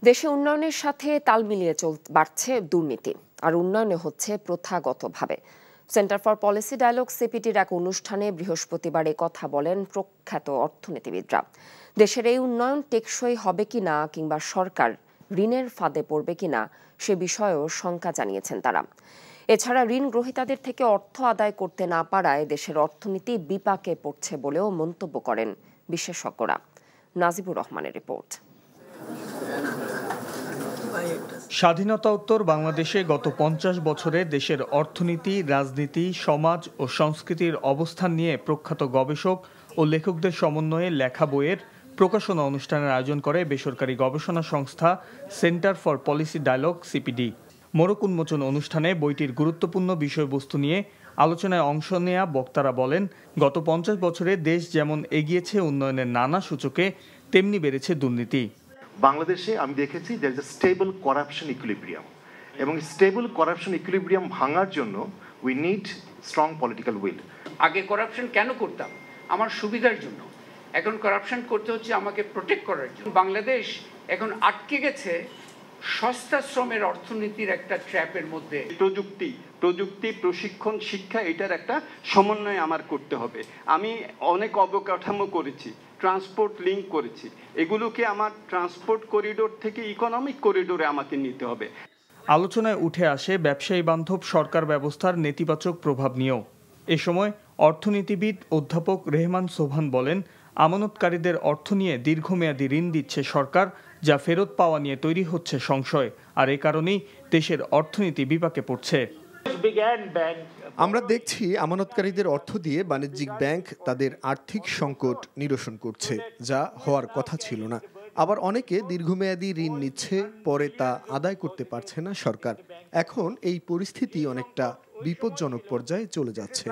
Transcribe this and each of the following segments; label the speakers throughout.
Speaker 1: দেশে উন্নয়নের সাথে তাল মিলিয়ে বাড়ছে দুর্নীতি আর উন্নয়নে হচ্ছে প্রথাগতভাবে। সেন্টার ফর পলিসি ডায়ালগ সিপিডির এক অনুষ্ঠানে বৃহস্পতিবার কথা বলেন প্রখ্যাত অর্থনীতিবিদরা। দেশের এই উন্নয়ন টেকসই হবে কিনা কিংবা সরকার ঋণের ফাঁদে পড়বে কিনা সে বিষয়েও শঙ্কা জানিয়েছেন তারা। এছাড়া ঋণ গ্রহীতাদের থেকে অর্থ আদায় করতে না পারায় দেশের অর্থনীতি বিপাকে পড়ছে বলেও মন্তব্য করেন বিশেষজ্ঞরা। নাজিবুর রহমানের রিপোর্ট।
Speaker 2: স্বাধীনতা-উত্তর বাংলাদেশে গত ৫০ বছরে দেশের অর্থনীতি, রাজনীতি, সমাজ ও সংস্কৃতির অবস্থান নিয়ে প্রখ্যাত গবেষক ও লেখকদের সমন্বয়ে লেখা বইয়ের প্রকাশনা অনুষ্ঠানের আয়োজন করে বেসরকারি গবেষণা সংস্থা centre for policy dialogue CPD. মোড়ক উন্মোচন অনুষ্ঠানে বইটির গুরুত্বপূর্ণ বিষয়বস্তু নিয়ে আলোচনায় অংশ নেয়া বক্তারা বলেন, গত ৫০ বছরে দেশ যেমন এগিয়েছে উন্নয়নের নানা সূচকে, তেমনি বেড়েছে দুর্নীতি।
Speaker 3: বাংলাদেশে আমি দেখেছি there is a stable corruption equilibrium, এবং স্টেবল করাপশন ইকুইলিব্রিয়াম ভাঙার জন্য we need strong political will.
Speaker 4: আগে করাপশন কেন করতাম? আমার সুবিধার জন্য। এখন করাপশন করতে হচ্ছে আমাকে প্রোটেক্ট করার জন্য। বাংলাদেশ এখন আটকে গেছে সস্তা শ্রমের অর্থনীতির একটা ট্র্যাপের মধ্যে।
Speaker 5: প্রযুক্তি প্রশিক্ষণ শিক্ষা এটার একটা সমন্বয় আমার করতে হবে। আমি অনেক অবকাঠামো করেছি, ট্রান্সপোর্ট লিঙ্ক করেছি, এগুলোকে আমার ট্রান্সপোর্ট করিডোর থেকে ইকোনমিক করিডোরে আমাকে নিতে হবে।
Speaker 2: আলোচনায় উঠে আসে ব্যবসায়ী বান্ধব সরকার ব্যবস্থার নেতিবাচক প্রভাব নিয়েও। এ সময় অর্থনীতিবিদ অধ্যাপক রেহমান সোবহান বলেন, আমানতকারীদের অর্থ নিয়ে দীর্ঘমেয়াদী ঋণ দিচ্ছে সরকার, যা ফেরত পাওয়া নিয়ে তৈরি হচ্ছে সংশয়, আর এ কারণেই দেশের অর্থনীতি বিপাকে পড়ছে।
Speaker 6: আমরা দেখছি আমানতকারীদের অর্থ দিয়ে বাণিজ্যিক ব্যাংক তাদের আর্থিক সংকট নিরসন করছে, যা হওয়ার কথা ছিল না। আবার অনেকে দীর্ঘমেয়াদী ঋণ নিচ্ছে, পরে তা আদায় করতে পারছে না সরকার। এখন এই পরিস্থিতি অনেকটা বিপজ্জনক পর্যায়ে চলে যাচ্ছে।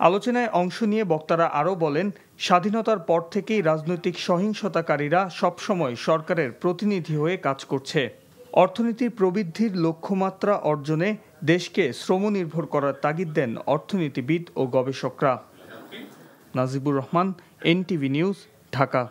Speaker 2: আলোচনায় অংশ নিয়ে বক্তারা আরও বলেন, স্বাধীনতার পর থেকেই রাজনৈতিক সহিংসতাকারীরা সবসময় সরকারের প্রতিনিধি হয়ে কাজ করছে। অর্থনীতির প্রবৃদ্ধির লক্ষ্যমাত্রা অর্জনে দেশকে শ্রমনির্ভর করার তাগিদ দেন অর্থনীতিবিদ ও গবেষকরা। Najibur Rahman, NTV news, Dhaka.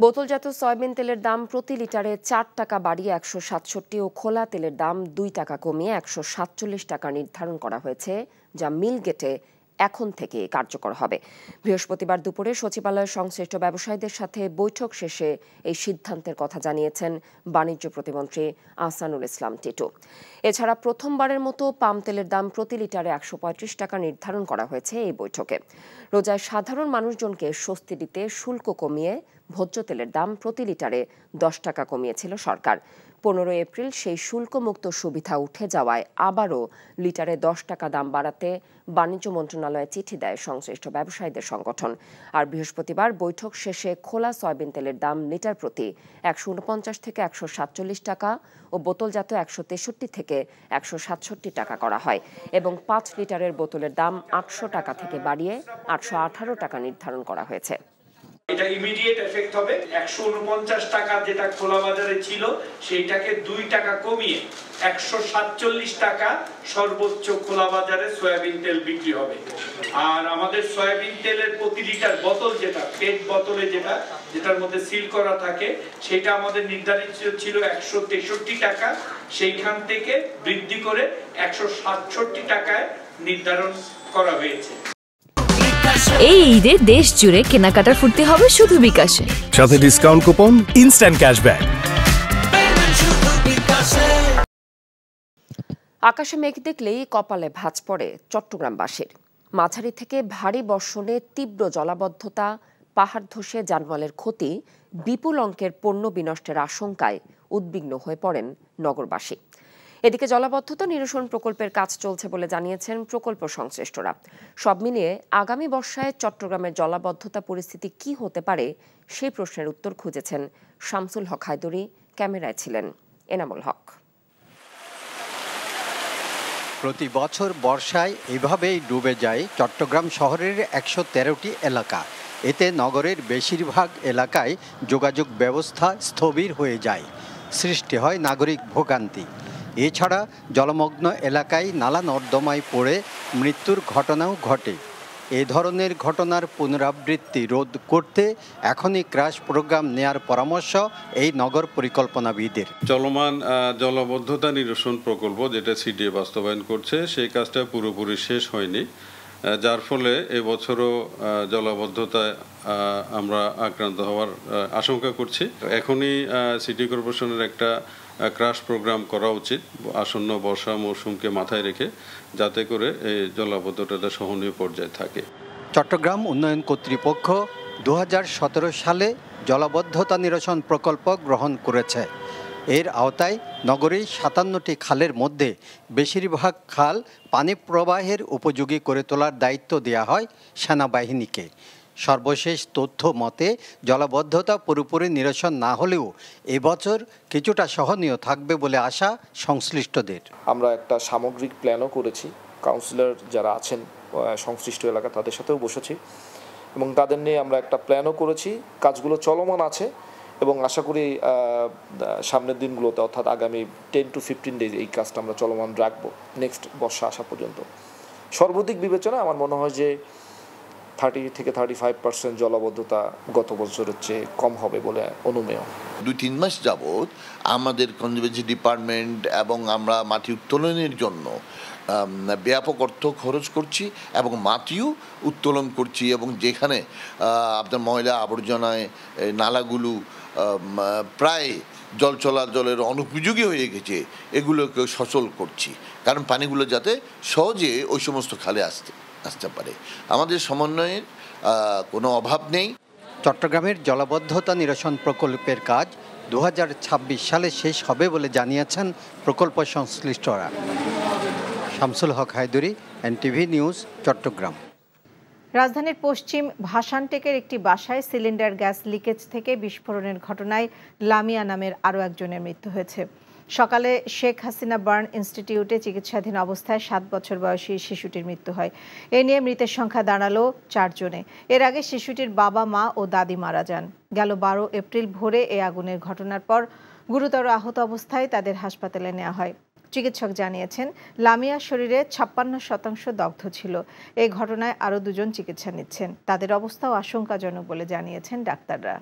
Speaker 1: বোতলজাত সয়াবিন তেলের দাম প্রতি লিটারে ৪ টাকা বাড়িয়ে ১৬৭ ও খোলা তেলের দাম ২ টাকা কমিয়ে ১৪৭ টাকা নির্ধারণ করা হয়েছে, যা মিল গেটে এখন থেকে কার্যকর হবে। বৃহস্পতিবার দুপুরে সচিবালয়ের সংশ্লিষ্ট ব্যবসায়ীদের সাথে বৈঠক শেষে এই সিদ্ধান্তের কথা জানিয়েছেন বাণিজ্য প্রতিমন্ত্রী আহসানুল ইসলাম টিটু। এছাড়া প্রথমবারের মতো পাম তেলের দাম প্রতি লিটারে ১৩৫ টাকা নির্ধারণ করা হয়েছে এই বৈঠকে। রোজায় সাধারণ মানুষজনকে স্বস্তি দিতে শুল্ক কমিয়ে ভোজ্য তেলের দাম প্রতি লিটারে ১০ টাকা কমিয়েছিল সরকার। ১৫ এপ্রিল সেই শুল্কমুক্ত সুবিধা উঠে যাওয়ায় আবারও লিটারে ১০ টাকা দাম বাড়াতে বাণিজ্য মন্ত্রণালয়ে চিঠি দেয় সংশ্লিষ্ট ব্যবসায়ীদের সংগঠন। আর বৃহস্পতিবার বৈঠক শেষে খোলা সয়াবিন তেলের দাম লিটার প্রতি ১৪৯ থেকে ১৪৭ টাকা ও বোতলজাত ১৬৩ থেকে ১৬৭ টাকা করা হয়, এবং ৫ লিটারের বোতলের দাম ৮০০ টাকা থেকে বাড়িয়ে ৮১৮ টাকা নির্ধারণ করা হয়েছে।
Speaker 7: এটা ইমিডিয়েট এফেক্ট হবে। ১৪৯ টাকা যেটা খোলা বাজারে ছিল সেইটাকে ২ টাকা কমিয়ে ১৪৭ টাকা সর্বোচ্চ খোলা বাজারে সয়াবিন তেল বিক্রি হবে। আর আমাদের সয়াবিন তেলের প্রতি লিটার বোতল যেটা পেট বোতলে যেটার মধ্যে সিল করা থাকে, সেটা আমাদের নির্ধারিত ছিল ১৬৩ টাকা, সেইখান থেকে বৃদ্ধি করে ১৬৭ টাকায় নির্ধারণ করা হয়েছে।
Speaker 8: এই ঈদে দেশ জুড়ে কেনাকাটার ফুর্তি হবে শুধু বিকাশে,
Speaker 9: সাথে ডিসকাউন্ট কুপন, ইনস্ট্যান্ট ক্যাশব্যাক।
Speaker 1: আকাশে মেঘ দেখলেই কপালে ভাঁজ পড়ে চট্টগ্রামবাসীর। মাঝারি থেকে ভারী বর্ষণে তীব্র জলাবদ্ধতা, পাহাড় ধসে জানমালের ক্ষতি, বিপুল অঙ্কের পণ্য বিনষ্টের আশঙ্কায় উদ্বিগ্ন হয়ে পড়েন নগরবাসী। এদিকে জলাবদ্ধতা নিরসন প্রকল্পের কাজ চলছে বলে জানিয়েছেন প্রকল্প সংশ্লিষ্টরা। সব মিলিয়ে আগামী বর্ষায় চট্টগ্রামের জলাবদ্ধতা পরিস্থিতি কি হতে পারে সেই প্রশ্নের উত্তর খুঁজেছেন শামসুল হক হায়দরি। ক্যামেরায় ছিলেন এনামুল হক।
Speaker 10: প্রতি বছর বর্ষায় এভাবেই ডুবে যায় চট্টগ্রাম শহরের ১১৩টি এলাকা। এতে নগরের বেশিরভাগ এলাকায় যোগাযোগ ব্যবস্থা স্থবির হয়ে যায়, সৃষ্টি হয় নাগরিক ভোগান্তি। এছাড়া জলমগ্ন এলাকায় নালা নর্দমায় পড়ে মৃত্যুর ঘটনাও ঘটে। এ ধরনের ঘটনার পুনরাবৃত্তি রোধ করতে এখনই ক্র্যাশ প্রোগ্রাম নেয়ার পরামর্শ এই নগর পরিকল্পনাবিদের।
Speaker 11: চলমান জলাবদ্ধতা নিরসন প্রকল্প যেটা সিডিএ বাস্তবায়ন করছে সেই কাজটা পুরোপুরি শেষ হয়নি, যার ফলে এবছরও জলাবদ্ধতায় আমরা আক্রান্ত হওয়ার আশঙ্কা করছি। এখনই সিটি কর্পোরেশনের একটা ক্র্যাশ প্রোগ্রাম করা উচিত আসন্ন বর্ষা মৌসুমকে মাথায় রেখে, যাতে করে এই জলাবদ্ধতাটা সহনীয় পর্যায়ে থাকে।
Speaker 10: চট্টগ্রাম উন্নয়ন কর্তৃপক্ষ 2017 সালে জলাবদ্ধতা নিরসন প্রকল্প গ্রহণ করেছে। এর আওতায় নগরীর 57টি খালের মধ্যে বেশিরভাগ খাল পানি প্রবাহের উপযোগী করে তোলার দায়িত্ব দেওয়া হয় সেনাবাহিনীকে। সর্বশেষ তথ্য মতে জলাবদ্ধতা পুরোপুরি নিরসন না হলেও এবছর কিছুটা সহনীয় থাকবে বলে আশা সংশ্লিষ্টদের।
Speaker 12: আমরা একটা সামগ্রিক প্ল্যানও করেছি, কাউন্সিলর যারা আছেন সংশ্লিষ্ট এলাকা তাদের সাথেও বসেছি এবং তাদের নিয়ে আমরা একটা প্ল্যানও করেছি। কাজগুলো চলমান আছে এবং আশা করি সামনের দিনগুলোতে অর্থাৎ আগামী 10 to 15 ডেজ এই কাজটা আমরা চলমান রাখবো নেক্সট বর্ষা আসা পর্যন্ত। সর্বাধিক বিবেচনা আমার মনে হয় যে 30 থেকে 35% জলাবদ্ধতা গত বছরের চেয়ে কম হবে বলে অনুমেয়।
Speaker 13: 2-3 মাস যাবৎ আমাদের কনজারভেশন ডিপার্টমেন্ট এবং আমরা মাটি উত্তোলনের জন্য ব্যাপক অর্থ খরচ করছি এবং মাটিও উত্তোলন করছি এবং যেখানে আপনার ময়লা আবর্জনায় নালাগুলো প্রায় জল চলাচলের অনুপযোগী হয়ে গেছে এগুলোকে সচল করছি, কারণ পানিগুলো যাতে সহজে ওই সমস্ত খালে আসতে পারে। আমাদের সমন্বয়ের কোনো অভাব নেই।
Speaker 10: চট্টগ্রামের জলাবদ্ধতা নিরসন প্রকল্পের কাজ 2026 সালে শেষ হবে বলে জানিয়েছেন প্রকল্প সংশ্লিষ্টরা। শামসুল হক হায়দরি, এনটিভি নিউজ, চট্টগ্রাম।
Speaker 14: রাজধানীর পশ্চিম ভাসানটেকের একটি বাসায় সিলিন্ডার গ্যাস লিকেজ থেকে বিস্ফোরণের ঘটনায় লামিয়া নামের আরও একজনের মৃত্যু হয়েছে। সকালে শেখ হাসিনা বার্ন ইনস্টিটিউটে চিকিৎসাধীন অবস্থায় 7 বছর বয়সী শিশুটির মৃত্যু হয়। এ নিয়ে মৃতের সংখ্যা দাঁড়ালো 4 জনে। এর আগে শিশুটির বাবা, মা ও দাদি মারা যান। গেল 12 এপ্রিল ভোরে এ আগুনের ঘটনার পর গুরুতর আহত অবস্থায় তাদের হাসপাতালে নেওয়া হয়। চিকিৎসক জানিয়েছেন লামিয়ার শরীরে 56% দগ্ধ ছিল। এই ঘটনায় আরও 2 জন চিকিৎসা নিচ্ছেন। তাদের অবস্থাও আশঙ্কাজনক বলে জানিয়েছেন ডাক্তাররা।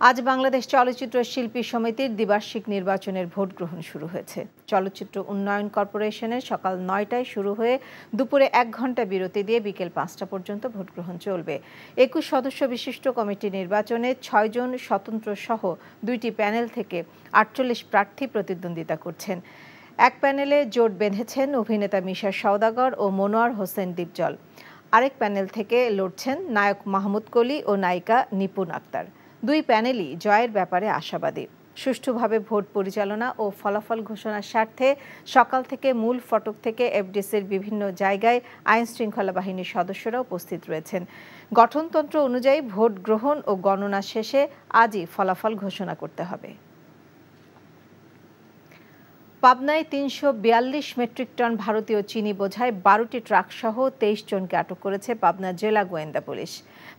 Speaker 14: আজ বাংলাদেশ চলচ্চিত্র শিল্পী সমিতির দ্বিবার্ষিক নির্বাচনের ভোট গ্রহণ শুরু হয়েছে। চলচ্চিত্র উন্নয়ন কর্পোরেশনের সকাল 9টায় শুরু হয়ে দুপুরে 1 ঘন্টা বিরতি দিয়ে বিকেল 5টা পর্যন্ত ভোট গ্রহণ চলবে। 21 সদস্য বিশিষ্ট কমিটি নির্বাচনে 6 জন স্বতন্ত্র সহ 2টি প্যানেল থেকে 48 প্রার্থী প্রতিদ্বন্দ্বিতা করছেন। এক প্যানেলে জোট বেঁধেছেন অভিনেতা মিশা সওদাগর ও মনোয়ার হোসেন দীপজল। আরেক প্যানেল থেকে লড়ছেন নায়ক মাহমুদ কলি ও নায়িকা নিপুণ আক্তার। 2 প্যানেলই জয়ের ব্যাপারে আশাবাদী। সুষ্ঠুভাবে ভোট পরিচালনা ও ফলাফল ঘোষণার স্বার্থে সকাল থেকে মূল ফটক থেকে এফডিসির বিভিন্ন জায়গায় আইন শৃঙ্খলা বাহিনীর সদস্যরা উপস্থিত রয়েছেন। গঠনতন্ত্র অনুযায়ী ভোট গ্রহণ ও গণনা শেষে আজই ফলাফল ঘোষণা করতে হবে। পাবনায় 342 মেট্রিক টন ভারতীয় চিনি বোঝাই 12টি ট্রাক সহ 23 জনকে আটক করেছে পাবনা জেলা গোয়েন্দা পুলিশ।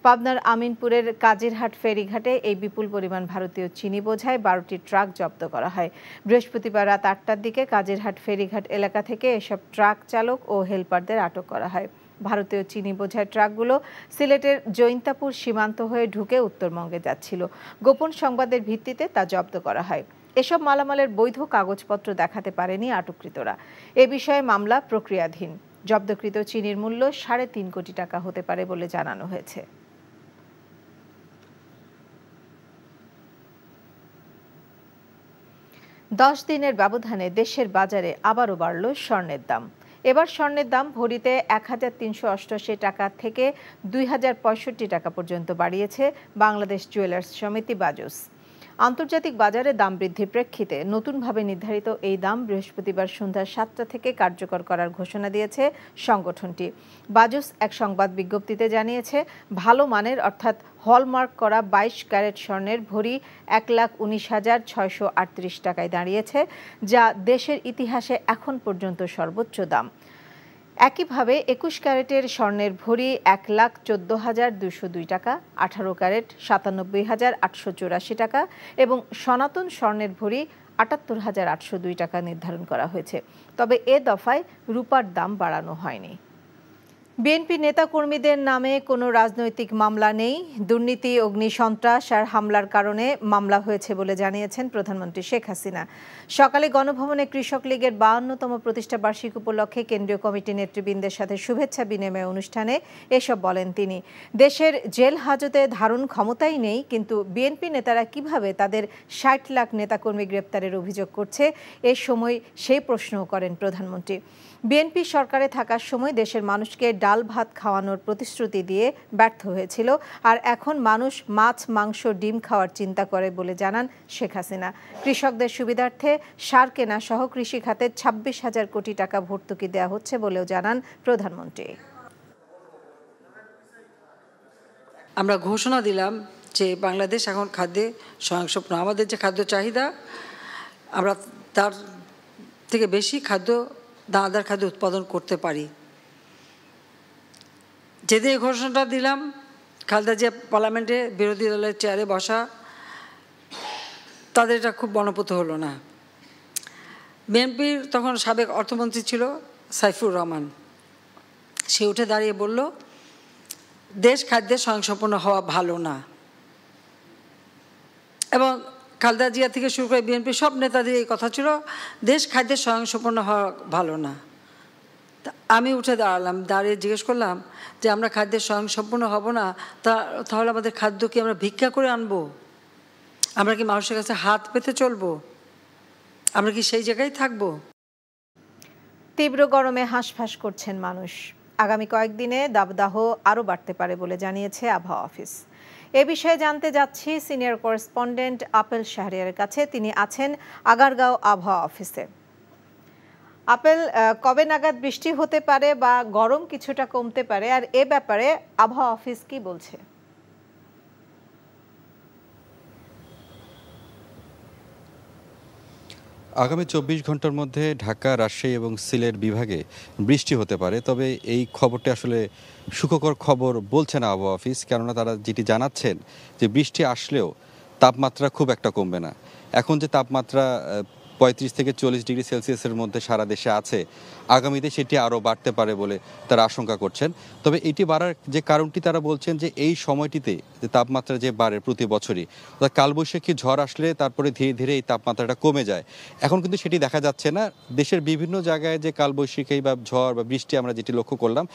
Speaker 14: পাবনার আমিনপুরের কাজিরহাট ফেরিঘাটে এই বিপুল পরিমাণ ভারতীয় চিনি বোঝাই 12টি ট্রাক জব্দ করা হয়। বৃহস্পতিবার রাত 8টার দিকে কাজিরহাট ফেরিঘাট এলাকা থেকে এসব ট্রাক চালক ও হেলপারদের আটক করা হয়। ভারতীয় চিনি বোঝাই ট্রাকগুলো সিলেটের জৈন্তাপুর সীমান্ত হয়ে ঢুকে উত্তরবঙ্গে যাচ্ছিল। গোপন সংবাদের ভিত্তিতে তা জব্দ করা হয়। এসব মালামালের বৈধ কাগজপত্র দেখাতে পারেনি আটককৃতরা। এ বিষয়ে মামলা প্রক্রিয়াধীন। জব্দকৃত চিনির মূল্য 3.5 কোটি টাকা হতে পারে বলে জানানো হয়েছে। দশ দিনের ব্যবধানে দেশের বাজারে আবারও বাড়ল স্বর্ণের দাম। এবার স্বর্ণের দাম ভরিতে 1388 টাকা থেকে 2065 টাকা পর্যন্ত বাড়িয়েছে বাংলাদেশ জুয়েলার্স সমিতি বাজুস। আন্তর্জাতিক বাজারে দাম বৃদ্ধির প্রেক্ষিতে নতুনভাবে নির্ধারিত এই দাম বৃহস্পতিবার সন্ধ্যা 7টা থেকে কার্যকর করার ঘোষণা দিয়েছে সংগঠনটি। বাজুস এক সংবাদ বিজ্ঞপ্তিতে জানিয়েছে, ভালো মানের অর্থাৎ হলমার্ক করা 22 ক্যারেট স্বর্ণের ভরি 1,19,638 টাকায় দাঁড়িয়েছে, যা দেশের ইতিহাসে এখন পর্যন্ত সর্বোচ্চ দাম। একইভাবে 21 ক্যারেটের স্বর্ণের ভরি 1,14,202 টাকা, 18 ক্যারেট 97,884 টাকা এবং সনাতন স্বর্ণের ভরি ৭৮,৮০২ টাকা নির্ধারণ করা হয়েছে। তবে এ দফায় রূপার দাম বাড়ানো হয়নি। বিএনপি নেতাকর্মীদের নামে কোনো রাজনৈতিক মামলা নেই। দুর্নীতি, অগ্নিসন্ত্রাস আর হামলার কারণে মামলা হয়েছে বলে জানিয়েছেন প্রধানমন্ত্রী শেখ হাসিনা। সকালে গণভবনে কৃষক লীগের ৫২তম প্রতিষ্ঠা বার্ষিকী উপলক্ষে কেন্দ্রীয় কমিটি নেতৃবৃন্দের সাথে শুভেচ্ছা বিনিময় অনুষ্ঠানে এসব বলেন তিনি। দেশের জেল হাজতে ধারণ ক্ষমতাই নেই, কিন্তু বিএনপি নেতারা কিভাবে তাদের ৬০ লাখ নেতাকর্মী গ্রেপ্তারের অভিযোগ করছে এ সময় সেই প্রশ্নও করেন প্রধানমন্ত্রী। বিএনপি সরকারে থাকার সময় দেশের মানুষকে ডাল ভাত খাওয়ানোর প্রতিশ্রুতি দিয়ে ব্যর্থ হয়েছিল, আর এখন মানুষ মাছ, মাংস, ডিম খাওয়ার চিন্তা করে বলে জানান শেখ হাসিনা। কৃষকদের সুবিধার্থে সার কেনা সহ কৃষি খাতে ২৬,০০০ কোটি টাকা ভর্তুকি দেওয়া হচ্ছে বলেও জানান প্রধানমন্ত্রী।
Speaker 15: আমরা ঘোষণা দিলাম যে বাংলাদেশ এখন খাদ্যে স্বয়ংসম্পূর্ণ। আমাদের যে খাদ্য চাহিদা, আমরা তার থেকে বেশি দানাদার খাদ্য উৎপাদন করতে পারি। যেদিন এই ঘোষণাটা দিলাম, খালেদা জিয়া পার্লামেন্টে বিরোধী দলের চেয়ারে বসা, তাদের এটা খুব বনপূত হলো না। বিএনপির তখন সাবেক অর্থমন্ত্রী ছিল সাইফুর রহমান, সে উঠে দাঁড়িয়ে বলল, দেশ খাদ্যে স্বয়ংসম্পূর্ণ হওয়া ভালো না। এবং খালেদা জিয়া থেকে শুরু করে বিএনপির সব নেতাদের এই কথা ছিল, দেশ খাদ্যে স্বয়ংসম্পূর্ণ হওয়া ভালো না। আমি উঠে দাঁড়ালাম, দাঁড়িয়ে জিজ্ঞেস করলাম যে আমরা খাদ্যে স্বয়ংসম্পূর্ণ হব না, তাহলে আমাদের খাদ্য কি আমরা ভিক্ষা করে আনবো? আমরা কি মানুষের কাছে হাত পেতে চলবো? আমরা কি সেই জায়গায় থাকবো?
Speaker 14: তীব্র গরমে হাঁসফাঁস করছেন মানুষ। আগামী কয়েকদিনে দাবদাহ আরও বাড়তে পারে বলে জানিয়েছে আবহাওয়া অফিস। এ বিষয়ে জানতে যাচ্ছি সিনিয়র করেসপন্ডেন্ট আপেল শাহরিয়ারের কাছে। তিনি আছেন আগারগাঁও আবহাওয়া অফিসে। আপেল, কবে নাগাদ বৃষ্টি হতে পারে বা গরম কিছুটা কমতে পারে, আর এ ব্যাপারে আবহাওয়া অফিস কি বলছে?
Speaker 16: আগামী ২৪ ঘন্টার মধ্যে ঢাকা, রাজশাহী এবং সিলেট বিভাগে বৃষ্টি হতে পারে। তবে এই খবরটি আসলে সুখকর খবর বলছে না আবহাওয়া অফিস, কেননা তারা যেটি জানাচ্ছেন যে বৃষ্টি আসলেও তাপমাত্রা খুব একটা কমবে না। এখন যে তাপমাত্রা ৩৫ থেকে ৪০ ডিগ্রি সেলসিয়াসের মধ্যে সারা দেশে আছে, আগামীতে সেটি আরও বাড়তে পারে বলে তারা আশঙ্কা করছেন। তবে এটি বাড়ার যে কারণটি তারা বলছেন যে এই সময়টিতে যে তাপমাত্রা যে বাড়ে প্রতি বছরই, অর্থাৎ কালবৈশাখী ঝড় আসলে তারপরে ধীরে ধীরে এই তাপমাত্রাটা কমে যায়। এখন কিন্তু সেটি দেখা যাচ্ছে না। দেশের বিভিন্ন জায়গায় যে কালবৈশাখী বা ঝড় বা বৃষ্টি আমরা যেটি লক্ষ্য করলাম,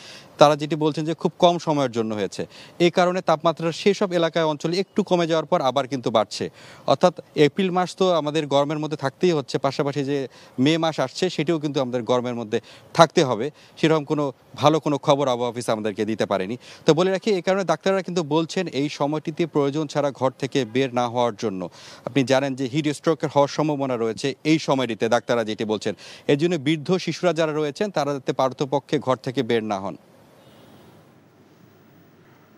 Speaker 16: তারা যেটি বলছেন যে খুব কম সময়ের জন্য হয়েছে। এই কারণে তাপমাত্রা সেসব এলাকায় অঞ্চলে একটু কমে যাওয়ার পর আবার কিন্তু বাড়ছে। অর্থাৎ এপ্রিল মাস তো আমাদের গরমের মধ্যে থাকতেই হচ্ছে, পাশাপাশি যে মে মাস আসছে সেটিও কিন্তু আমাদের গরমের মধ্যে থাকতে হবে। সেরকম কোনো ভালো কোনো খবর আবহাওয়া অফিস আমাদেরকে দিতে পারেনি। তো বলে রাখি, এই কারণে ডাক্তাররা কিন্তু বলছেন এই সময়টিতে প্রয়োজন ছাড়া ঘর থেকে বের না হওয়ার জন্য। আপনি জানেন যে হিট স্ট্রোকের হওয়ার সম্ভাবনা রয়েছে এই সময়টিতে, ডাক্তাররা যেটি বলছেন। এর জন্য বৃদ্ধ শিশুরা যারা রয়েছেন তারা যাতে পারতপক্ষে ঘর থেকে বের না হন।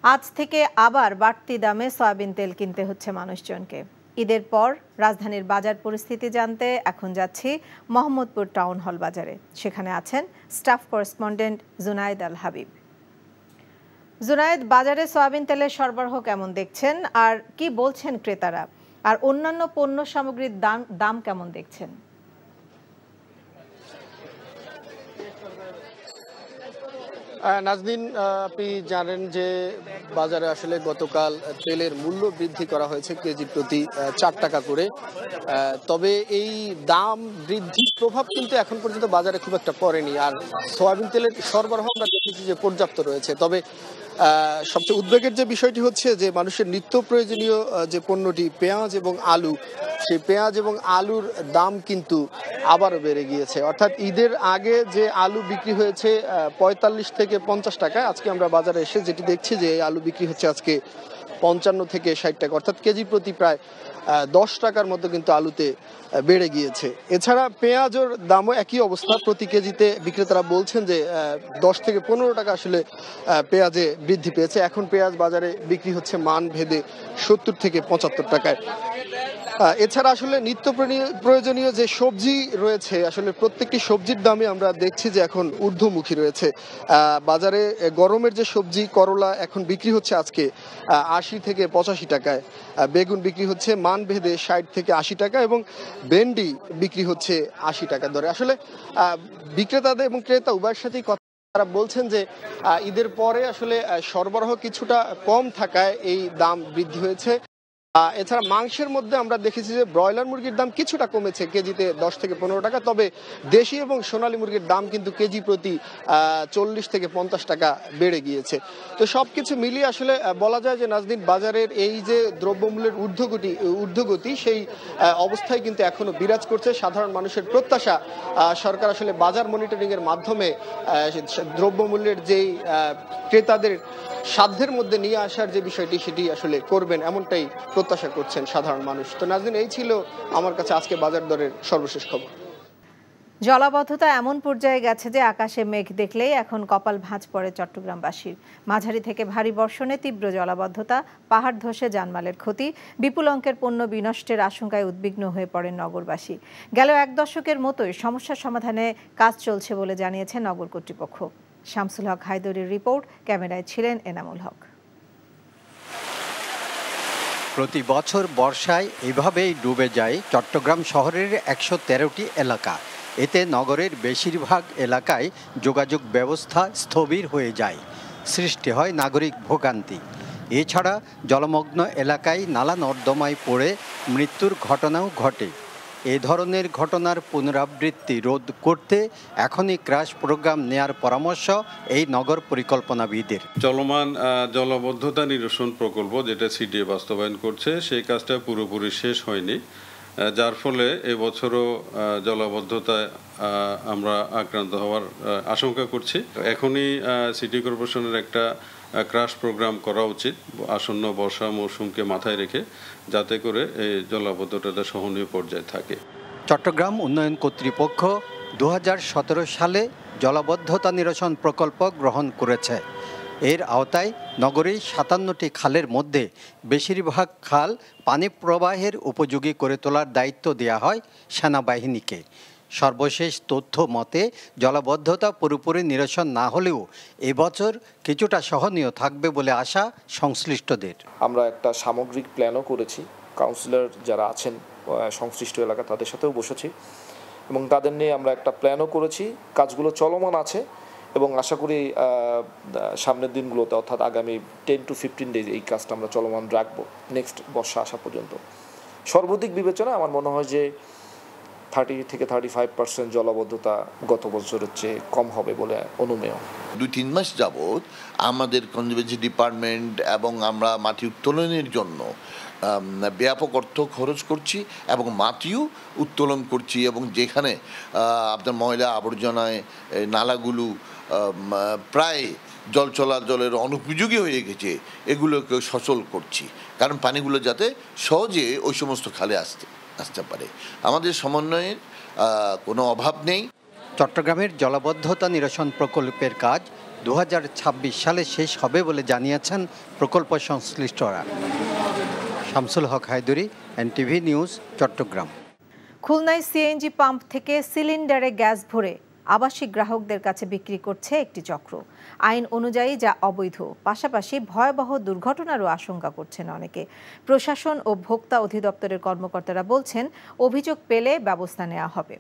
Speaker 14: আজ থেকে আবার বাড়তি দামে সয়াবিন তেল কিনতে হচ্ছে মানুষজনকে। ঈদের পর রাজধানীর বাজার পরিস্থিতি জানতে এখন যাচ্ছি মোহাম্মদপুর টাউন হল বাজারে। সেখানে আছেন স্টাফ করেসপন্ডেন্ট জুনায়েদ আল হাবিব। জুনায়েদ, বাজারে সয়াবিন তেলের সরবরাহ কেমন দেখছেন, আর কি বলছেন ক্রেতারা, আর অন্যান্য পণ্য সামগ্রীর দাম কেমন দেখছেন?
Speaker 6: নাজনীন, আপনি জানেন যে বাজারে আসলে গতকাল তেলের মূল্য বৃদ্ধি করা হয়েছে কেজি প্রতি 4 টাকা করে। তবে এই দাম বৃদ্ধির প্রভাব কিন্তু এখন পর্যন্ত বাজারে খুব একটা পড়েনি। আর সয়াবিন তেলের সরবরাহ আমরা দেখেছি যে পর্যাপ্ত রয়েছে। তবে সবচেয়ে উদ্বেগের যে বিষয়টি হচ্ছে যে মানুষের নিত্য প্রয়োজনীয় যে পণ্যটি পেঁয়াজ এবং আলু, সেই পেঁয়াজ এবং আলুর দাম কিন্তু আবারও বেড়ে গিয়েছে। অর্থাৎ ঈদের আগে যে আলু বিক্রি হয়েছে 45 থেকে 50 টাকায়, আজকে আমরা বাজারে এসে যেটি দেখছি যে আলু বিক্রি হচ্ছে আজকে 55 থেকে 60 টাকা, অর্থাৎ কেজি প্রতি প্রায় 10 টাকার মতো কিন্তু আলুতে বেড়ে গিয়েছে। এছাড়া পেঁয়াজের দামও একই অবস্থা, প্রতি কেজিতে বিক্রেতারা বলছেন যে 10 থেকে 15 টাকা আসলে পেঁয়াজে বৃদ্ধি পেয়েছে। এখন পেঁয়াজ বাজারে বিক্রি হচ্ছে মান ভেদে 70 থেকে 75 টাকায়। এছাড়া আসলে নিত্য প্রয়োজনীয় যে সবজি রয়েছে আসলে প্রত্যেকটি সবজির দামে আমরা দেখছি যে এখন ঊর্ধ্বমুখী রয়েছে। বাজারে গরমের যে সবজি করলা এখন বিক্রি হচ্ছে আজকে 80 থেকে 85 টাকায়, বেগুন বিক্রি হচ্ছে মান ভেদে 60 থেকে 80 টাকা এবং ভেন্ডি বিক্রি হচ্ছে 80 টাকা দরে। আসলে বিক্রেতাদের এবং ক্রেতা উভয়ের সাথেই কথা, তারা বলছেন যে ঈদের পরে আসলে সরবরাহ কিছুটা কম থাকায় এই দাম বৃদ্ধি হয়েছে। এছাড়া মাংসের মধ্যে আমরা দেখেছি যে ব্রয়লার মুরগির দাম কিছুটা কমেছে কেজিতে 10 থেকে 15 টাকা, তবে দেশি এবং সোনালী মুরগির দাম কিন্তু কেজি প্রতি 40 থেকে 50 টাকা বেড়ে গিয়েছে। তো সবকিছু মিলিয়ে আসলে বলা যায় যে নাজনীন বাজারের এই যে দ্রব্যমূল্যের ঊর্ধ্বগতি সেই অবস্থায় কিন্তু এখনো বিরাজ করছে। সাধারণ মানুষের প্রত্যাশা সরকার আসলে বাজার মনিটরিং এর মাধ্যমে দ্রব্যমূল্যের যেই ক্রেতাদের সাধ্যের মধ্যে নিয়ে আসার যে বিষয়টি সেটি আসলে করবেন, এমনটাই প্রত্যাশা করছেন সাধারণ মানুষ। তো নাজনীন, এই ছিল আমার কাছে আজকে বাজার দরের সর্বশেষ খবর।
Speaker 14: জলাবদ্ধতা এমন পর্যায়ে গেছে যে আকাশে মেঘ দেখলেই এখন কপাল ভাঁজ পড়ে চট্টগ্রামবাসীর। মাঝারি থেকে ভারী বর্ষণে তীব্র জলাবদ্ধতা, পাহাড় ধসে জানমালের ক্ষতি, বিপুল অঙ্কের পণ্য বিনষ্টের আশঙ্কায় উদ্বিগ্ন হয়ে পড়েন নগরবাসী। গেল এক দশকের মতোই সমস্যার সমাধানে কাজ চলছে বলে জানিয়েছে নগর কর্তৃপক্ষ। শামসুল হক হায়দরির রিপোর্ট, ক্যামেরায় ছিলেন এনামুল হক।
Speaker 10: প্রতি বছর বর্ষায় এভাবেই ডুবে যায় চট্টগ্রাম শহরের 113টি এলাকা। এতে নগরের বেশিরভাগ এলাকায় যোগাযোগ ব্যবস্থা স্থবির হয়ে যায়, সৃষ্টি হয় নাগরিক ভোগান্তি। এছাড়া জলমগ্ন এলাকায় নালা নর্দমায় পড়ে মৃত্যুর ঘটনাও ঘটে। এ ধরনের ঘটনার পুনরাবৃত্তি রোধ করতে এখনই ক্রাশ প্রোগ্রাম নেয়ার পরামর্শ এই নগর পরিকল্পনাবিদের।
Speaker 11: চলমান জলাবদ্ধতা নিরসন প্রকল্প যেটা সিডিএ বাস্তবায়ন করছে সেই কাজটা পুরোপুরি শেষ হয়নি, যার ফলে এবছরও জলাবদ্ধতায় আমরা আক্রান্ত হওয়ার আশঙ্কা করছি। এখনই সিটি কর্পোরেশনের একটা ক্রাশ প্রোগ্রাম করা উচিত আসন্ন বর্ষা মৌসুমকে মাথায় রেখে, যাতে করে এই জলাবদ্ধতাটা সহনীয় পর্যায়ে থাকে।
Speaker 10: চট্টগ্রাম উন্নয়ন কর্তৃপক্ষ 2017 সালে জলাবদ্ধতা নিরসন প্রকল্প গ্রহণ করেছে। এর আওতায় নগরীর 57টি খালের মধ্যে বেশিরভাগ খাল পানি প্রবাহের উপযোগী করে তোলার দায়িত্ব দেওয়া হয় সেনাবাহিনীকে। সর্বশেষ তথ্য মতে জলাবদ্ধতা পুরোপুরি নিরসন না হলেও এবছর কিছুটা সহনীয় থাকবে বলে আশা সংশ্লিষ্টদের।
Speaker 12: আমরা একটা সামগ্রিক প্ল্যানও করেছি, কাউন্সিলর যারা আছেন সংশ্লিষ্ট এলাকা তাদের সাথেও বসেছি এবং তাদের নিয়ে আমরা একটা প্ল্যানও করেছি। কাজগুলো চলমান আছে এবং আশা করি সামনের দিনগুলোতে অর্থাৎ আগামী 10 to 15 ডেজ এই কাজটা আমরা চলমান রাখবো নেক্সট বর্ষা আসা পর্যন্ত। সর্বাধিক বিবেচনায় আমার মনে হয় যে 30 থেকে 35% জলাবদ্ধতা গত বছরের চেয়ে কম হবে বলে অনুমেয়।
Speaker 13: 2-3 মাস যাবৎ আমাদের কনজারভেশন ডিপার্টমেন্ট এবং আমরা মাটি উত্তোলনের জন্য ব্যাপক অর্থ খরচ করছি এবং মাটিও উত্তোলন করছি, এবং যেখানে আপনার ময়লা আবর্জনায় নালাগুলো প্রায় জল চলাচলের অনুপযোগী হয়ে গেছে এগুলোকে সচল করছি, কারণ পানিগুলো যাতে সহজে ওই সমস্ত খালে আসতে পারে। আমাদের সমন্বয়ের কোনো অভাব নেই।
Speaker 10: চট্টগ্রামের জলাবদ্ধতা নিরসন প্রকল্পের কাজ 2026 সালে শেষ হবে বলে জানিয়েছেন প্রকল্প সংশ্লিষ্টরা। শামসুল হক হায়দরি, এনটিভি নিউজ, চট্টগ্রাম।
Speaker 14: খুলনায় সিএনজি পাম্প থেকে সিলিন্ডারে গ্যাস ভরে আবাসিক গ্রাহকদের কাছে বিক্রি করছে একটি চক্র। আইন অনুযায়ী যা অবৈধ, পাশাপাশি ভয়াবহ দুর্ঘটনারও আশঙ্কা করছেন অনেকে। প্রশাসন ও ভোক্তা অধিদপ্তরের কর্মকর্তারা বলছেন অভিযোগ পেলে ব্যবস্থা নেওয়া হবে।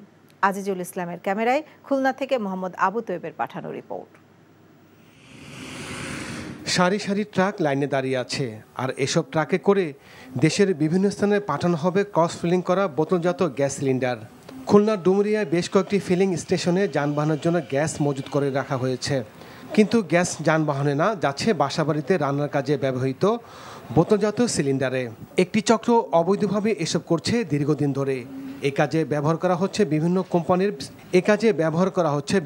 Speaker 14: আজিজুল ইসলামের ক্যামেরায় খুলনা থেকে মোহাম্মদ আবু তৈবের পাঠানো রিপোর্ট।
Speaker 17: সারি সারি ট্রাক লাইনে দাঁড়িয়ে আছে, আর এসব ট্রাকে করে দেশের বিভিন্ন স্থানে পাঠানো হবে ক্রস ফিলিং করা বোতলজাত গ্যাস সিলিন্ডার। খুলনার ডুমুরিয়ায় বেশ কয়েকটি ফিলিং স্টেশনে যানবাহনের জন্য গ্যাস মজুত করে রাখা হয়েছে, কিন্তু গ্যাস যানবাহনে না, যাচ্ছে বাসাবাড়িতে রান্নার কাজে ব্যবহৃত বোতলজাত সিলিন্ডারে। একটি চক্র অবৈধভাবে এসব করছে দীর্ঘদিন ধরে। এ কাজে ব্যবহার করা হচ্ছে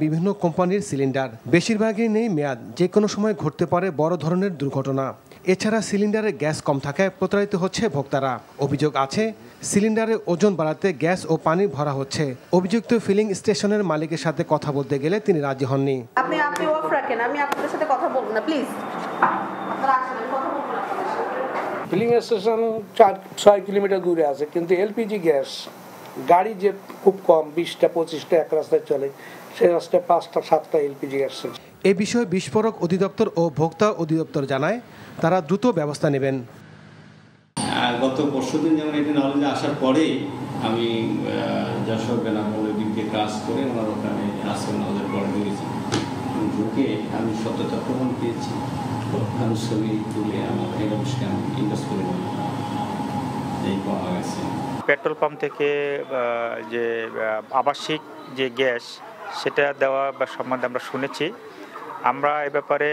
Speaker 17: বিভিন্ন কোম্পানির সিলিন্ডার। বেশিরভাগই নেই মেয়াদ, যে কোনো সময় ঘটতে পারে বড় ধরনের দুর্ঘটনা। এছাড়া সিলিন্ডারে গ্যাস কম থাকায় প্রতারিত হচ্ছে ভোক্তারা। অভিযোগ আছে সিলিন্ডারে ওজন বাড়াতে গ্যাস ও পানি ভরা হচ্ছে। অভিযুক্ত ফিলিং স্টেশনের মালিকের সাথে কথা বলতে গেলে তিনি রাজি হননি।
Speaker 18: আপনি অফ রাখেন, আমি আপনাদের সাথে কথা বলবো না প্লিজ। ফিলিং স্টেশন 4-6 কিলোমিটার দূরে আছে, কিন্তু এলপিজি গ্যাস গাড়ি যে খুব কম 20টা 25টা এক রাস্তায় চলে, সেই রাস্তায় 5টা 7টা এলপিজি গ্যাস।
Speaker 17: এ বিষয়ে বিস্ফোরক অধিদপ্তর ও ভোক্তা অধিদপ্তর জানায় তারা দ্রুত ব্যবস্থা নেবেন।
Speaker 19: গত পরশুদিন যেমন এটা নলেজে আসার পরেই আমি যশোর বেনাপোলের দিক দিয়ে কাজ করে ওনার ওখানে আসল নজর পড়ে দিয়েছি, ঢুকে আমি সত্যতা প্রমাণ পেয়েছি, আমি ছবি তুলে আমার হেড অফিসকে আমি ইনভেস্ট করে এই পাওয়া গেছে।
Speaker 20: পেট্রোল পাম্প থেকে যে আবাসিক যে গ্যাস সেটা দেওয়া বা সম্বন্ধে আমরা শুনেছি। আমরা এ ব্যাপারে